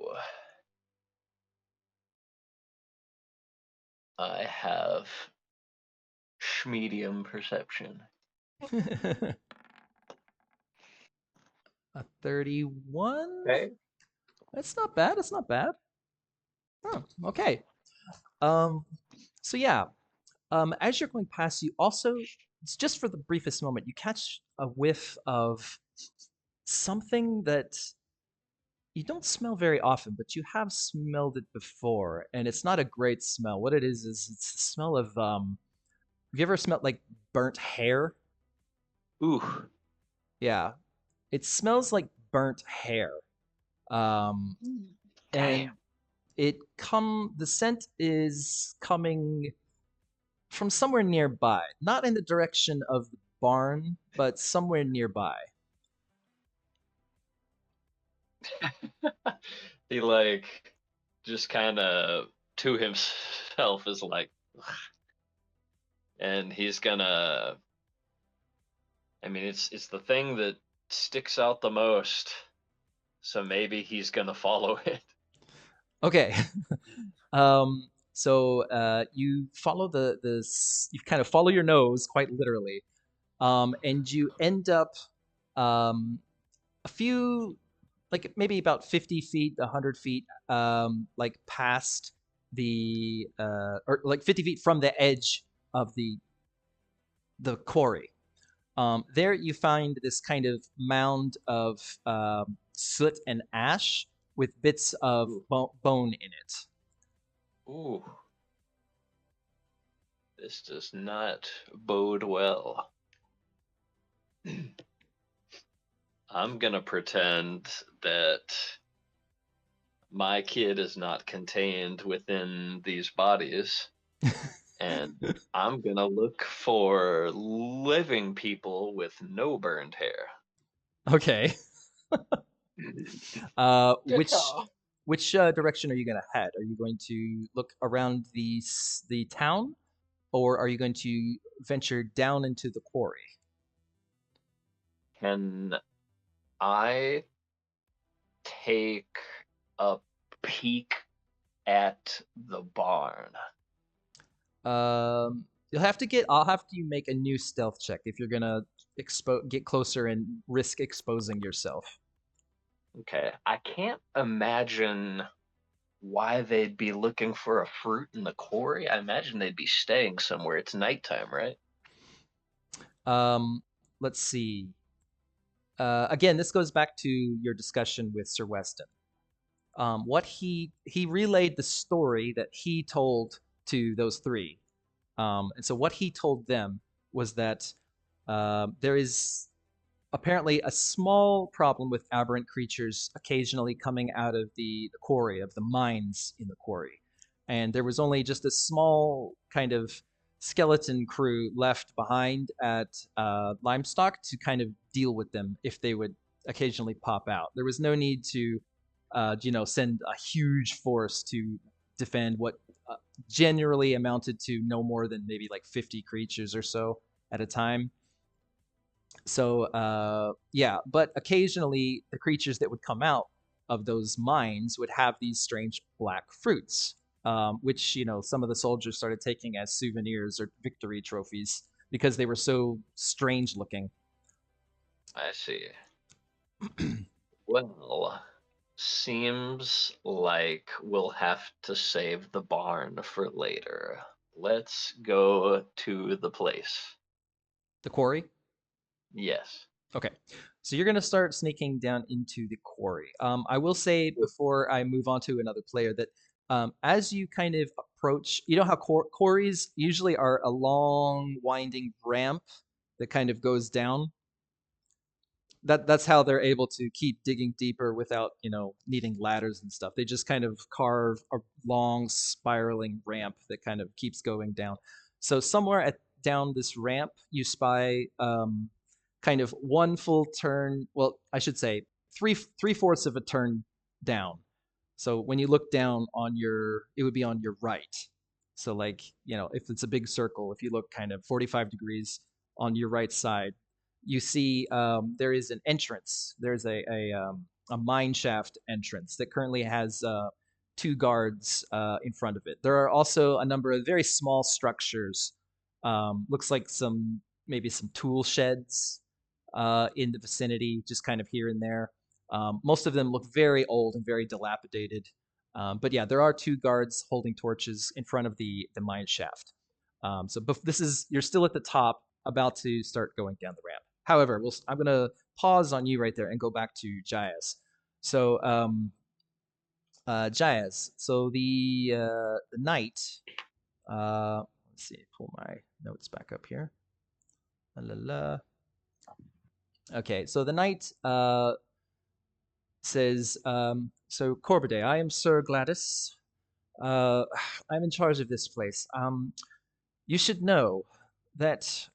I have medium perception. A 31? Okay. That's not bad. It's not bad. Oh, okay. So yeah. As you're going past, you also, it's just for the briefest moment, you catch a whiff of something that you don't smell very often, but you have smelled it before, and it's not a great smell. What it is it's the smell of have you ever smelled like burnt hair? Ooh. Yeah. It smells like burnt hair. And Damn. the scent is coming from somewhere nearby, not in the direction of the barn, but somewhere nearby. He like just kind of to himself is like, and he's gonna. I mean, it's the thing that sticks out the most, so maybe he's gonna follow it. Okay. So you follow you kind of follow your nose quite literally, and you end up a few, like maybe about 50 feet, 100 feet, like past or like 50 feet from the edge of the quarry. There you find this kind of mound of soot and ash with bits of bone in it. Ooh. This does not bode well. I'm gonna pretend that my kid is not contained within these bodies, and I'm gonna look for living people with no burned hair. Okay. Good call. Which direction are you going to head? Are you going to look around the town, or are you going to venture down into the quarry? Can I take a peek at the barn? You'll have to I'll have you make a new stealth check if you're gonna get closer and risk exposing yourself. Okay, I can't imagine why they'd be looking for a fruit in the quarry. I imagine they'd be staying somewhere. It's nighttime, right? Let's see. Again, this goes back to your discussion with Sir Weston. What he relayed the story that he told to those three. And so what he told them was that there is apparently a small problem with aberrant creatures occasionally coming out of the quarry, of the mines in the quarry. And there was only just a small kind of skeleton crew left behind at Limestock to kind of deal with them if they would occasionally pop out. There was no need to, send a huge force to defend what generally amounted to no more than maybe like 50 creatures or so at a time. So yeah, but occasionally the creatures that would come out of those mines would have these strange black fruits, which some of the soldiers started taking as souvenirs or victory trophies because they were so strange looking. I see. Well, seems like we'll have to save the barn for later. Let's go to the place. The quarry? Yes. Okay. So you're going to start sneaking down into the quarry. I will say before I move on to another player that as you kind of approach, you know how quarries usually are a long, winding ramp that kind of goes down? That's how they're able to keep digging deeper without needing ladders and stuff. They just kind of carve a long spiraling ramp that kind of keeps going down. So somewhere down this ramp you spy kind of one full turn, well I should say three-fourths of a turn down. So when you look down it would be on your right. So like if it's a big circle, if you look kind of 45 degrees on your right side, you see there is an entrance. There's a mine shaft entrance that currently has 2 guards in front of it. There are also a number of very small structures. Looks like maybe some tool sheds in the vicinity, just kind of here and there. Most of them look very old and very dilapidated. But yeah, there are 2 guards holding torches in front of the mine shaft. So you're still at the top, about to start going down the ramp. However, I'm going to pause on you right there and go back to Jaez. So, Jaez. So the knight. Let's see. Pull my notes back up here. La, la, la. Okay, so the knight says, so Corbiday, I am Sir Gladys. I'm in charge of this place. You should know that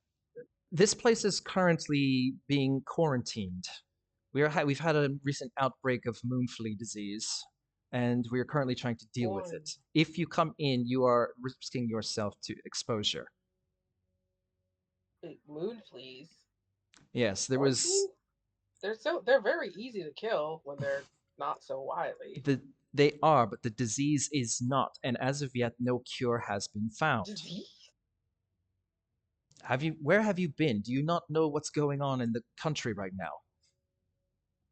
this place is currently being quarantined. We've had a recent outbreak of moonflea disease, and we are currently trying to deal with it. If you come in, you are risking yourself to exposure. Moon fleas. Yes, there was. They're very easy to kill when they're not so wily. They are, but the disease is not, and as of yet, no cure has been found. Disease? Where have you been? Do you not know what's going on in the country right now?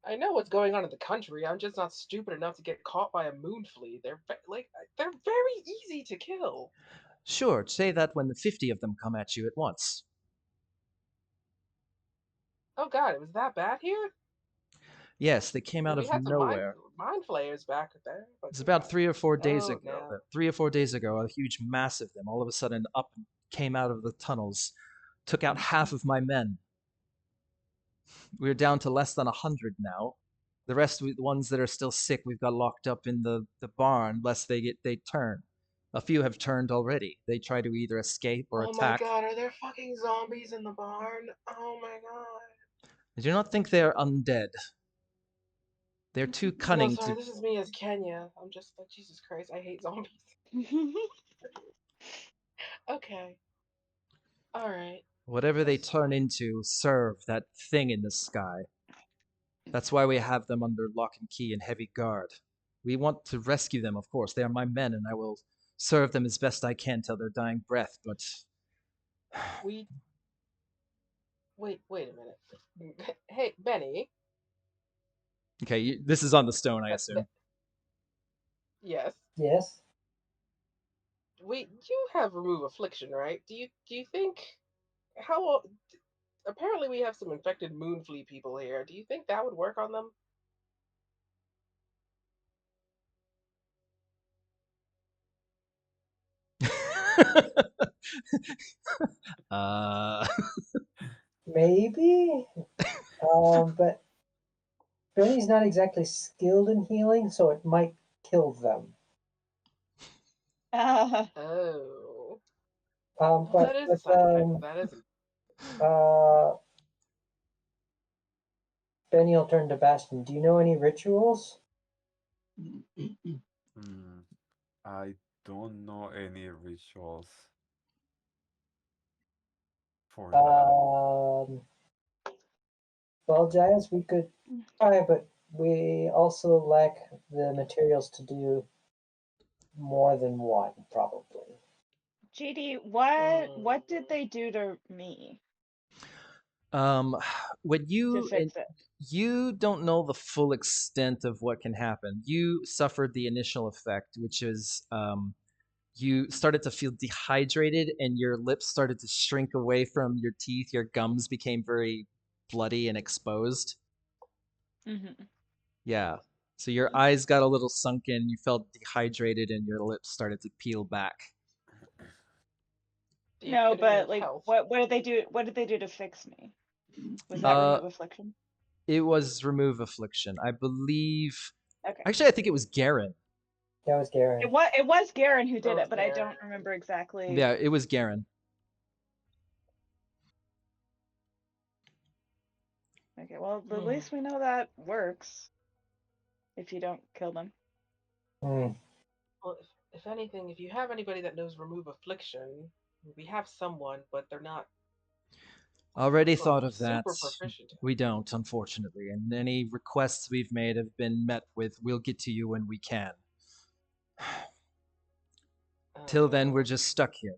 I know what's going on in the country. I'm just not stupid enough to get caught by a moon flea. They're very easy to kill. Sure, say that when the 50 of them come at you at once. Oh god, it was that bad here? Yes, they came out of nowhere. Mind flayers back there. It's about 3 or 4 days ago. No. 3 or 4 days ago, a huge mass of them all of a sudden came out of the tunnels, took out half of my men. We're down to less than 100 now. The rest, the ones that are still sick, we've got locked up in the barn, lest they turn. A few have turned already. They try to either escape or attack. Oh my god, are there fucking zombies in the barn? Oh my god. I do not think they are undead. They're too cunning to... This is me as Kenya. I'm just like, Jesus Christ, I hate zombies. Okay. Alright. Whatever they turn into, serve that thing in the sky. That's why we have them under lock and key and heavy guard. We want to rescue them, of course. They are my men, and I will serve them as best I can till their dying breath, but... Wait a minute. Hey, Benny. Okay, this is on the stone, I assume. Yes. Yes. Wait, you have remove affliction, right? Do you think how apparently we have some infected moonflea people here. Do you think that would work on them? Maybe. But Benny's not exactly skilled in healing, so it might kill them. Oh. But that is a side effect. That is. Benny will turn to Bastion. Do you know any rituals? I don't know any rituals for that. Well, Jaez, we could try, but we also lack the materials to do more than one, probably. JD, what did they do to me? When you don't know the full extent of what can happen. You suffered the initial effect, which is you started to feel dehydrated and your lips started to shrink away from your teeth. Your gums became very bloody and exposed. Mm-hmm. Yeah. So your eyes got a little sunken, you felt dehydrated, and your lips started to peel back. No, but like, what did they do? What did they do to fix me? Was that remove affliction? It was remove affliction, I believe. Okay. Actually, I think it was Garen. That was Garen. It was Garen who did it, but I don't remember exactly. Yeah, it was Garen. Okay, well, at least we know that works. If you don't kill them. Well, if anything, if you have anybody that knows remove affliction, we have someone, but they're not. Already thought of that. We don't, unfortunately, and any requests we've made have been met with, we'll get to you when we can. Till then, we're just stuck here.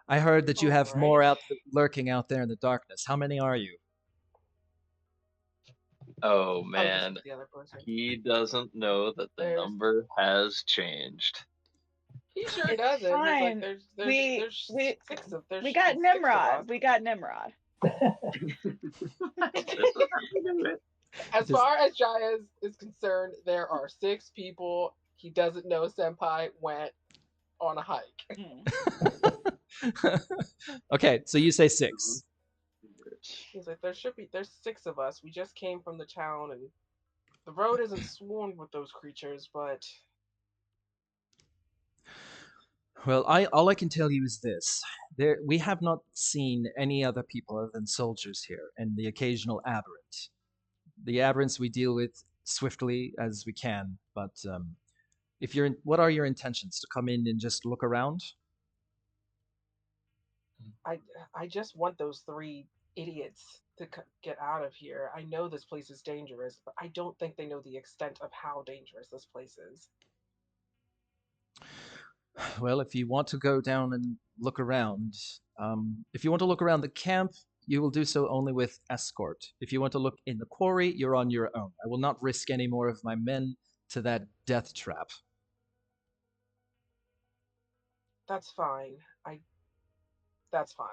I heard that you have more lurking out there in the darkness. How many are you? Oh man, he doesn't know that the number has changed. He sure doesn't. Fine. Like, there's we got Nimrod. We got Nimrod. As far as Jaez is concerned, there are 6 people. He doesn't know Senpai went on a hike. Okay, so you say 6. He's like, there's 6 of us. We just came from the town, and the road isn't swarmed with those creatures, but Well, all I can tell you is this: we have not seen any other people other than soldiers here, and the occasional aberrant. The aberrants we deal with swiftly as we can, but what are your intentions? To come in and just look around? I just want those 3 idiots to get out of here. I know this place is dangerous, but I don't think they know the extent of how dangerous this place is. Well, if you want to go down and look around, if you want to look around the camp, you will do so only with escort. If you want to look in the quarry, you're on your own. I will not risk any more of my men to that death trap. That's fine. That's fine.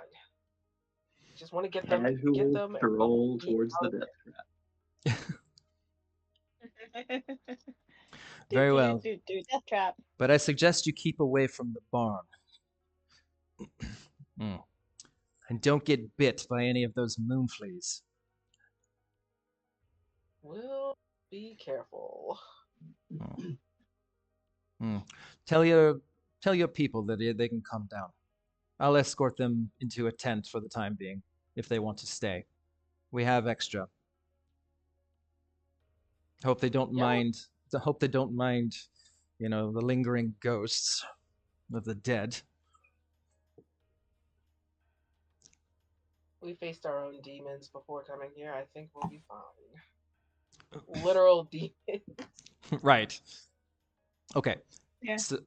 Just want to get them. To roll towards the death trap. Very well. Death trap. But I suggest you keep away from the barn. And don't get bit by any of those moon fleas. We'll be careful. Tell your people that they can come down. I'll escort them into a tent for the time being, if they want to stay. We have extra. Hope they don't mind. Hope they don't mind, the lingering ghosts of the dead. We faced our own demons before coming here. I think we'll be fine. Literal demons. Right. Okay. Yeah. So,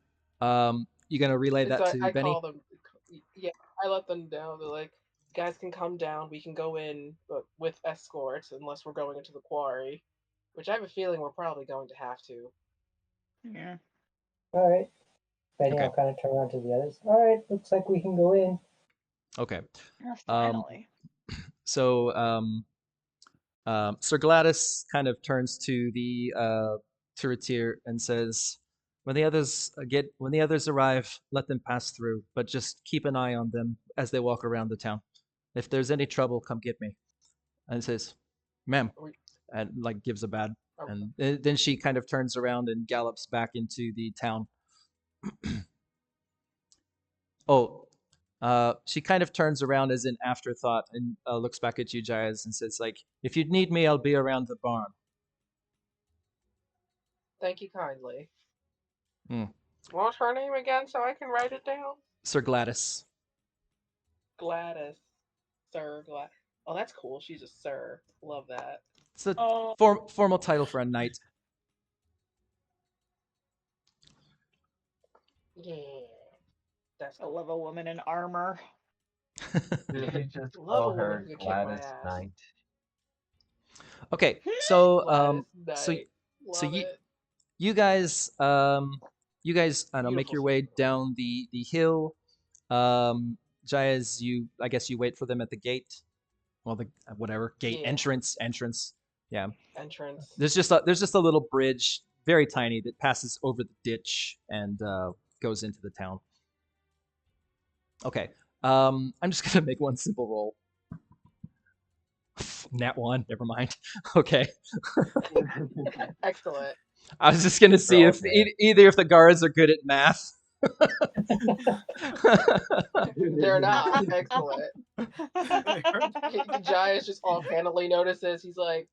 you gonna relay that to I Benny? call them. Yeah, I let them know. They're like, guys can come down. We can go in, but with escorts, unless we're going into the quarry, which I have a feeling we're probably going to have to. Yeah. All right. Benny, Okay. I'll kind of turn around to the others. All right, looks like we can go in. Okay. Finally. So, Sir Gladys kind of turns to the turreteer and says, when the others arrive, let them pass through, but just keep an eye on them as they walk around the town. If there's any trouble, come get me. And says, ma'am, and gives a bad. And then she kind of turns around and gallops back into the town. She kind of turns around as an afterthought and looks back at you, Jaez, and says, if you'd need me, I'll be around the barn. Thank you kindly. What's her name again so I can write it down? Sir Gladys. Gladys. Sir Gladys. Oh, that's cool. She's a sir. Love that. It's a formal title for a knight. Yeah. That's I love a woman in armor. You just call her Gladys Knight. Okay, so you guys I don't know, make your way down the hill. Jaez, I guess you wait for them at the gate. Well, the gate. Yeah. entrance. Yeah. Entrance. There's just a little bridge, very tiny, that passes over the ditch and goes into the town. Okay. I'm just gonna make one simple roll. Nat 1, never mind. Okay. Excellent. I was just gonna see if either if the guards are good at math. They're not. Excellent. Jaez just offhandedly notices. He's like,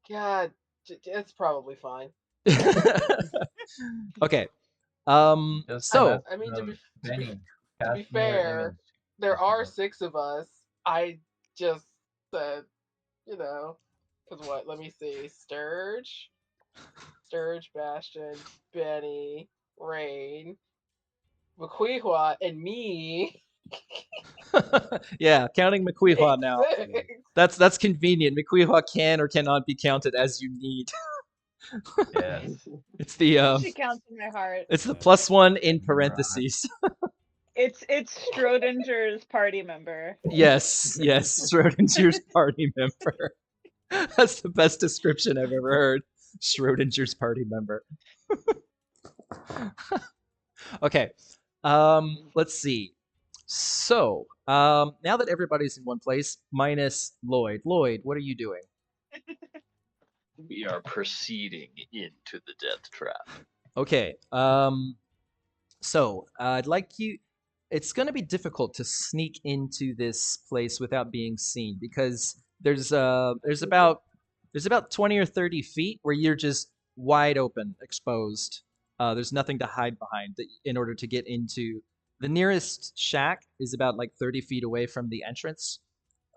God, it's probably fine. Okay. So I mean, to be fair, there are 6 of us. I just said, because what? Let me see. Sturge, Bastion, Benny, Rain, Maquihua, and me. Yeah, counting Maquihua now. That's convenient. Maquihua can or cannot be counted as you need. Yes. It's the she counts in my heart. It's the +1 in parentheses. It's Schrodinger's party member. Yes, Schrodinger's party member. That's the best description I've ever heard. Schrodinger's party member. Okay. Let's see. So, now that everybody's in one place, minus Lloyd. Lloyd, what are you doing? We are proceeding into the death trap. Okay. So I'd like you. It's going to be difficult to sneak into this place without being seen because there's about 20 or 30 feet where you're just wide open, exposed. There's nothing to hide behind in order to get into. The nearest shack is about like 30 feet away from the entrance.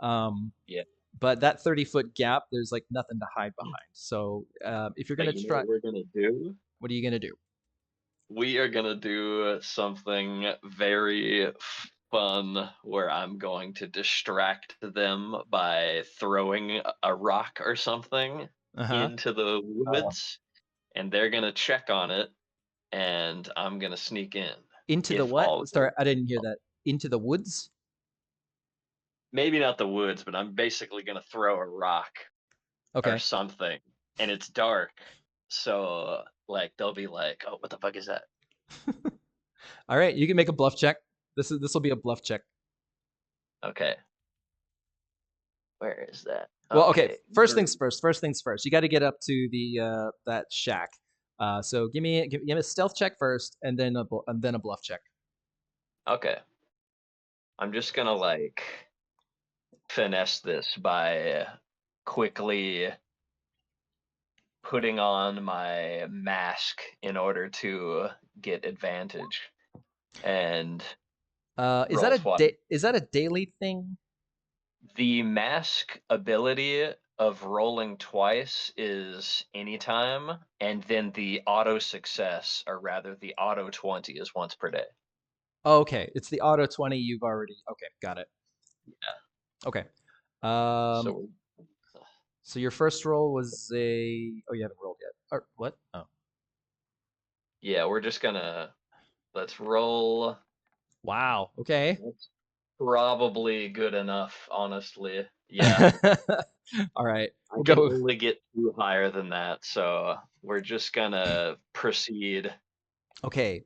Yeah. But that 30-foot gap, there's like nothing to hide behind. So if you're going to try, what we're gonna do? What are you going to do? We are gonna do something very fun where I'm going to distract them by throwing a rock or something into the woods, and they're gonna check on it, and I'm gonna sneak in. Into the what? Sorry, I didn't hear that. Into the woods? Maybe not the woods, but I'm basically gonna throw a rock or something, and it's dark, so like they'll be like, "Oh, what the fuck is that?" All right, you can make a bluff check. This will be a bluff check. Okay. Where is that? Well, okay. First things first. You got to get up to the that shack. So give me a stealth check first, and then a bluff check. Okay. I'm just gonna like finesse this by quickly putting on my mask in order to get advantage. And is that a daily thing? The mask ability of rolling twice is anytime, and then the auto success, or rather the auto 20, is once per day. Okay, it's the auto 20 you've already. Okay, got it. Yeah. Okay. So your first roll was a. Oh, you haven't rolled yet. Or what? Oh. Yeah, we're just gonna. Let's roll. Wow. Okay. That's probably good enough, honestly. Yeah. All right. I can only get 2 higher than that, so we're just gonna proceed. Okay.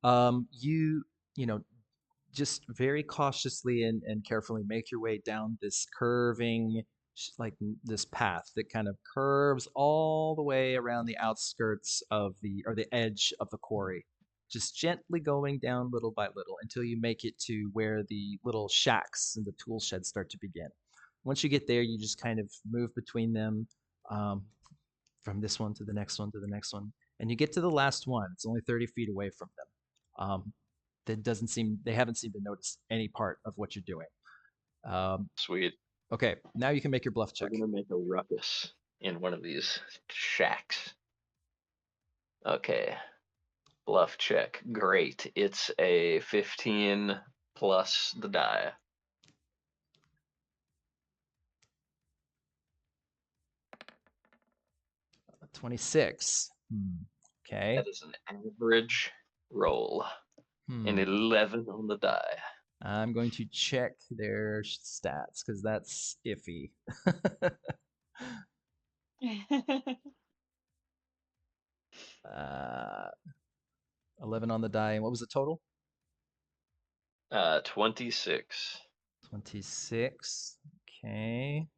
You know, just very cautiously and carefully make your way down this curving, like this path that kind of curves all the way around the outskirts of the edge of the quarry. Just gently going down little by little until you make it to where the little shacks and the tool sheds start to begin. Once you get there, you just kind of move between them, from this one to the next one to the next one, and you get to the last one. It's only 30 feet away from them. They haven't seemed to notice any part of what you're doing. Sweet. Okay, now you can make your bluff check. I'm gonna make a ruckus in one of these shacks. Okay. Bluff check. Great. It's a 15 plus the die. 26. Okay. That is an average roll. An 11 on the die. I'm going to check their stats because that's iffy. 11 on the die. And what was the total? 26. 26. Okay.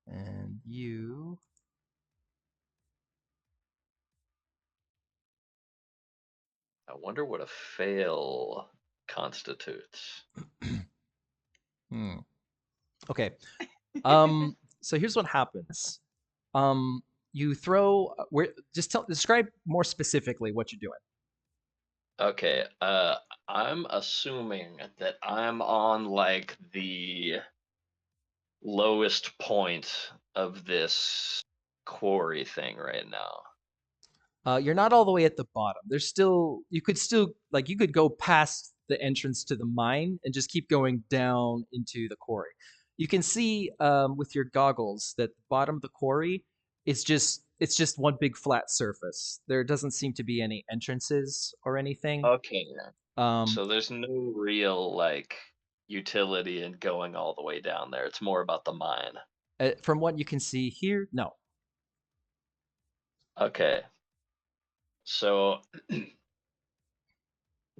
And you. I wonder what a fail constitutes. Okay. So here's what happens. You throw. Describe more specifically what you're doing. Okay. I'm assuming that I'm on like the lowest point of this quarry thing right now. You're not all the way at the bottom. You could go past the entrance to the mine and just keep going down into the quarry. You can see with your goggles that the bottom of the quarry is just it's just one big flat surface. There doesn't seem to be any entrances or anything. Okay. So there's no real like utility in going all the way down there. It's more about the mine. From what you can see here, no. Okay. So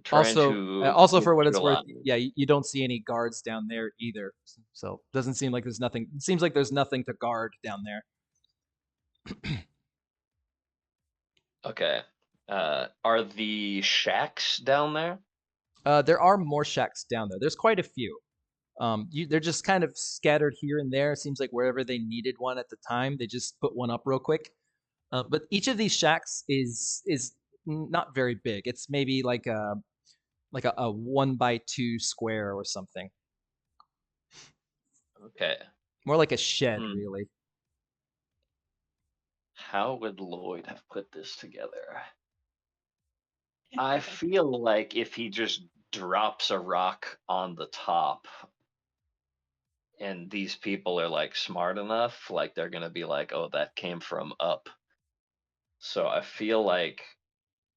trying to Also for what it's worth, visualize. yeah, you don't see any guards down there either. So doesn't seem like there's nothing. It seems like there's nothing to guard down there. Okay. Are the shacks down there? There are more shacks down there. There's quite a few. They're just kind of scattered here and there. It seems like wherever they needed one at the time, they just put one up real quick. But each of these shacks is not very big. It's maybe like a 1x2 square or something. Okay. More like a shed, really. How would Lloyd have put this together? I feel like if he just drops a rock on the top and these people are like smart enough, like they're gonna be like, oh, that came from up. So I feel like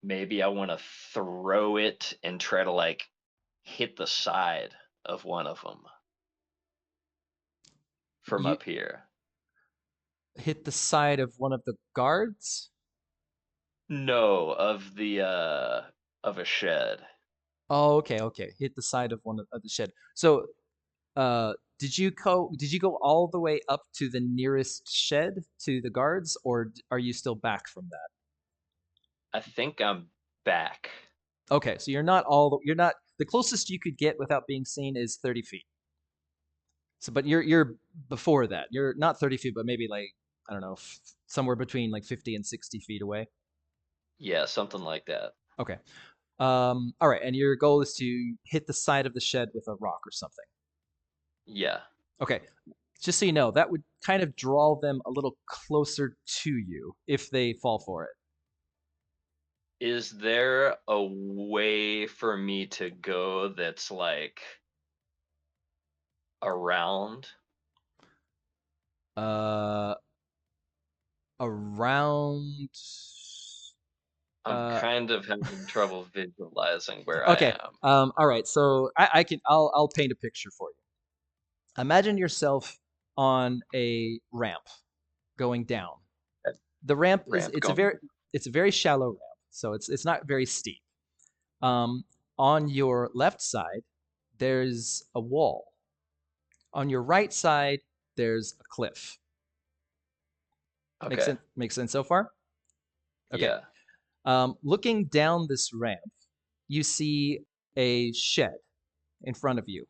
maybe I want to throw it and try to like hit the side of one of them from up here. Hit the side of one of the guards? No, of the of a shed. Oh, okay. Hit the side of one of the shed. So, did you go all the way up to the nearest shed to the guards, or are you still back from that? I think I'm back. Okay, so you're not the closest you could get without being seen is 30 feet. So, but you're before that. You're not 30 feet, but maybe like, I don't know, somewhere between like 50 and 60 feet away. Yeah, something like that. Okay. All right, and your goal is to hit the side of the shed with a rock or something. Yeah. Okay. Just so you know, that would kind of draw them a little closer to you if they fall for it. Is there a way for me to go that's like around? Around. I'm kind of having trouble visualizing where Okay. I am. All right. So I'll paint a picture for you. Imagine yourself on a ramp going down. The ramp is it's a very shallow ramp, so it's not very steep. On your left side, there's a wall. On your right side, there's a cliff. Okay. Makes sense so far? Okay. Yeah. Looking down this ramp, you see a shed in front of you.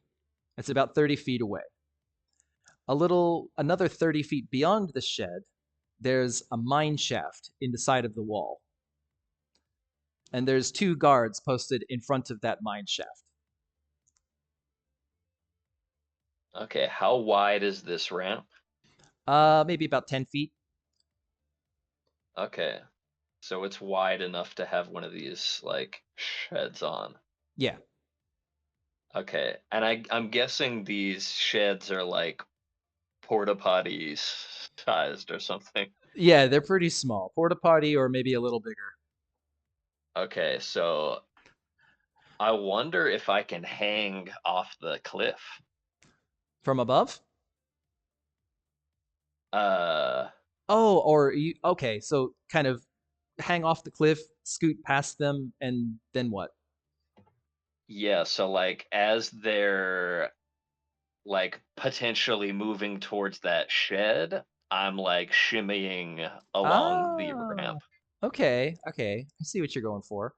It's about 30 feet away. Another 30 feet beyond the shed, there's a mine shaft in the side of the wall. And there's 2 guards posted in front of that mine shaft. Okay, how wide is this ramp? Maybe about 10 feet. Okay. So it's wide enough to have one of these like sheds on. Yeah. Okay. And I'm guessing these sheds are like porta potties sized or something. Yeah, they're pretty small. Porta potty or maybe a little bigger. Okay, so I wonder if I can hang off the cliff. From above? Okay, so kind of hang off the cliff, scoot past them, and then what? Yeah, so like as they're like potentially moving towards that shed, I'm like shimmying along the ramp. Okay. I see what you're going for.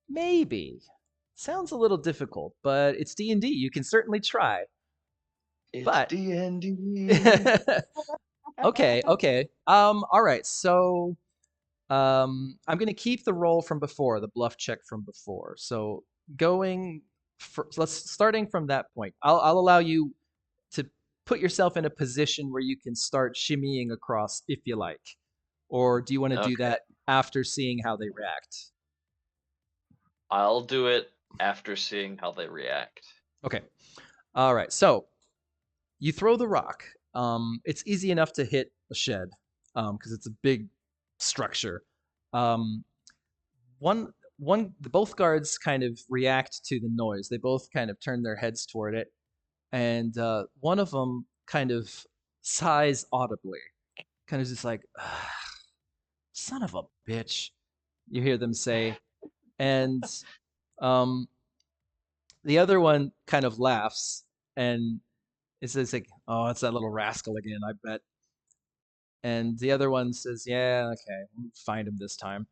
Maybe. Sounds a little difficult, but it's D&D. You can certainly try. It's D&D. Okay. All right. So, I'm gonna keep the roll from before, the bluff check from before. So starting from that point, I'll allow you to put yourself in a position where you can start shimmying across if you like, or do you want to do that after seeing how they react? I'll do it after seeing how they react. Okay. All right. So you throw the rock. It's easy enough to hit a shed, because it's a big structure. Both guards kind of react to the noise. They both kind of turn their heads toward it, and one of them kind of sighs audibly, kind of just like, "Son of a bitch," you hear them say, and the other one kind of laughs, and it says like, "Oh, it's that little rascal again, I bet." And the other one says, "Yeah, okay, we'll find him this time."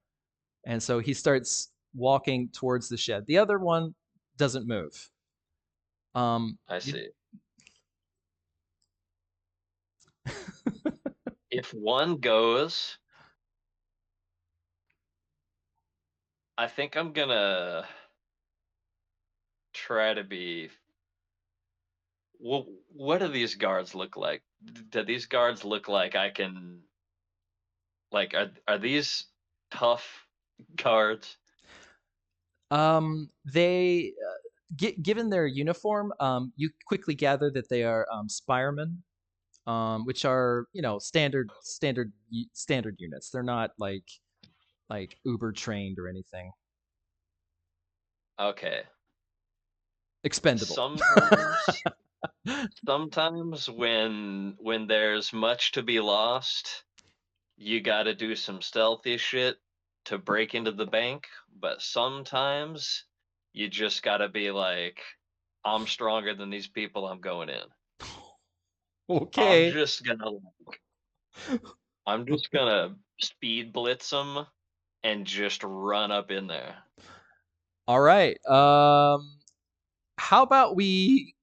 And so he starts walking towards the shed. The other one doesn't move. I see. If one goes, I think I'm gonna try to be. Well, what do these guards look like? Do these guards look like I can? Like, are these tough guards? They given their uniform, you quickly gather that they are spiremen, which are standard units. They're not like uber trained or anything. Okay. Expendable. Sometimes when there's much to be lost, you got to do some stealthy shit to break into the bank, but sometimes you just got to be like, I'm stronger than these people, I'm going in. Okay. I'm just gonna speed blitz them and just run up in there. All right. How about we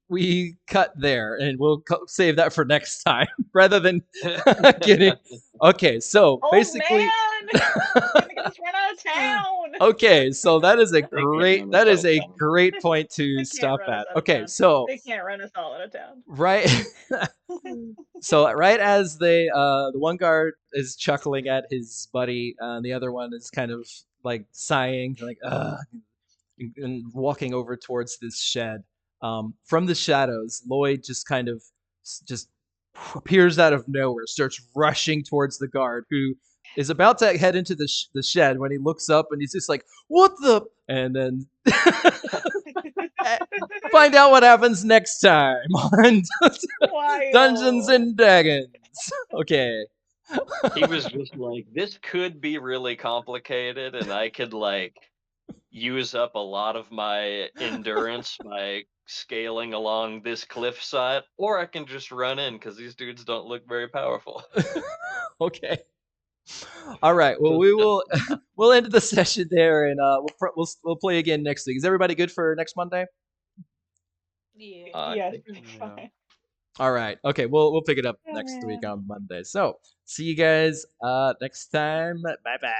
cut there and we'll save that for next time rather than getting. Okay, so basically. Man! Gonna get us run out of town. Okay, so that is a great point to stop at. Okay, so they can't run us all out of town. Right. So right as the one guard is chuckling at his buddy, the other one is kind of like sighing, like and walking over towards this shed. From the shadows, Lloyd just kind of just appears out of nowhere, starts rushing towards the guard, who is about to head into the shed when he looks up and he's just like, "What the?" And then find out what happens next time on Dungeons and Dragons. Okay. He was just like, this could be really complicated, and I could like use up a lot of my endurance by scaling along this cliffside, or I can just run in because these dudes don't look very powerful. Okay. All right. Well, we'll end the session there, and we'll play again next week. Is everybody good for next Monday? Yeah. Yes. Fine. All right. Okay. We'll pick it up next week on Monday. So see you guys next time. Bye bye.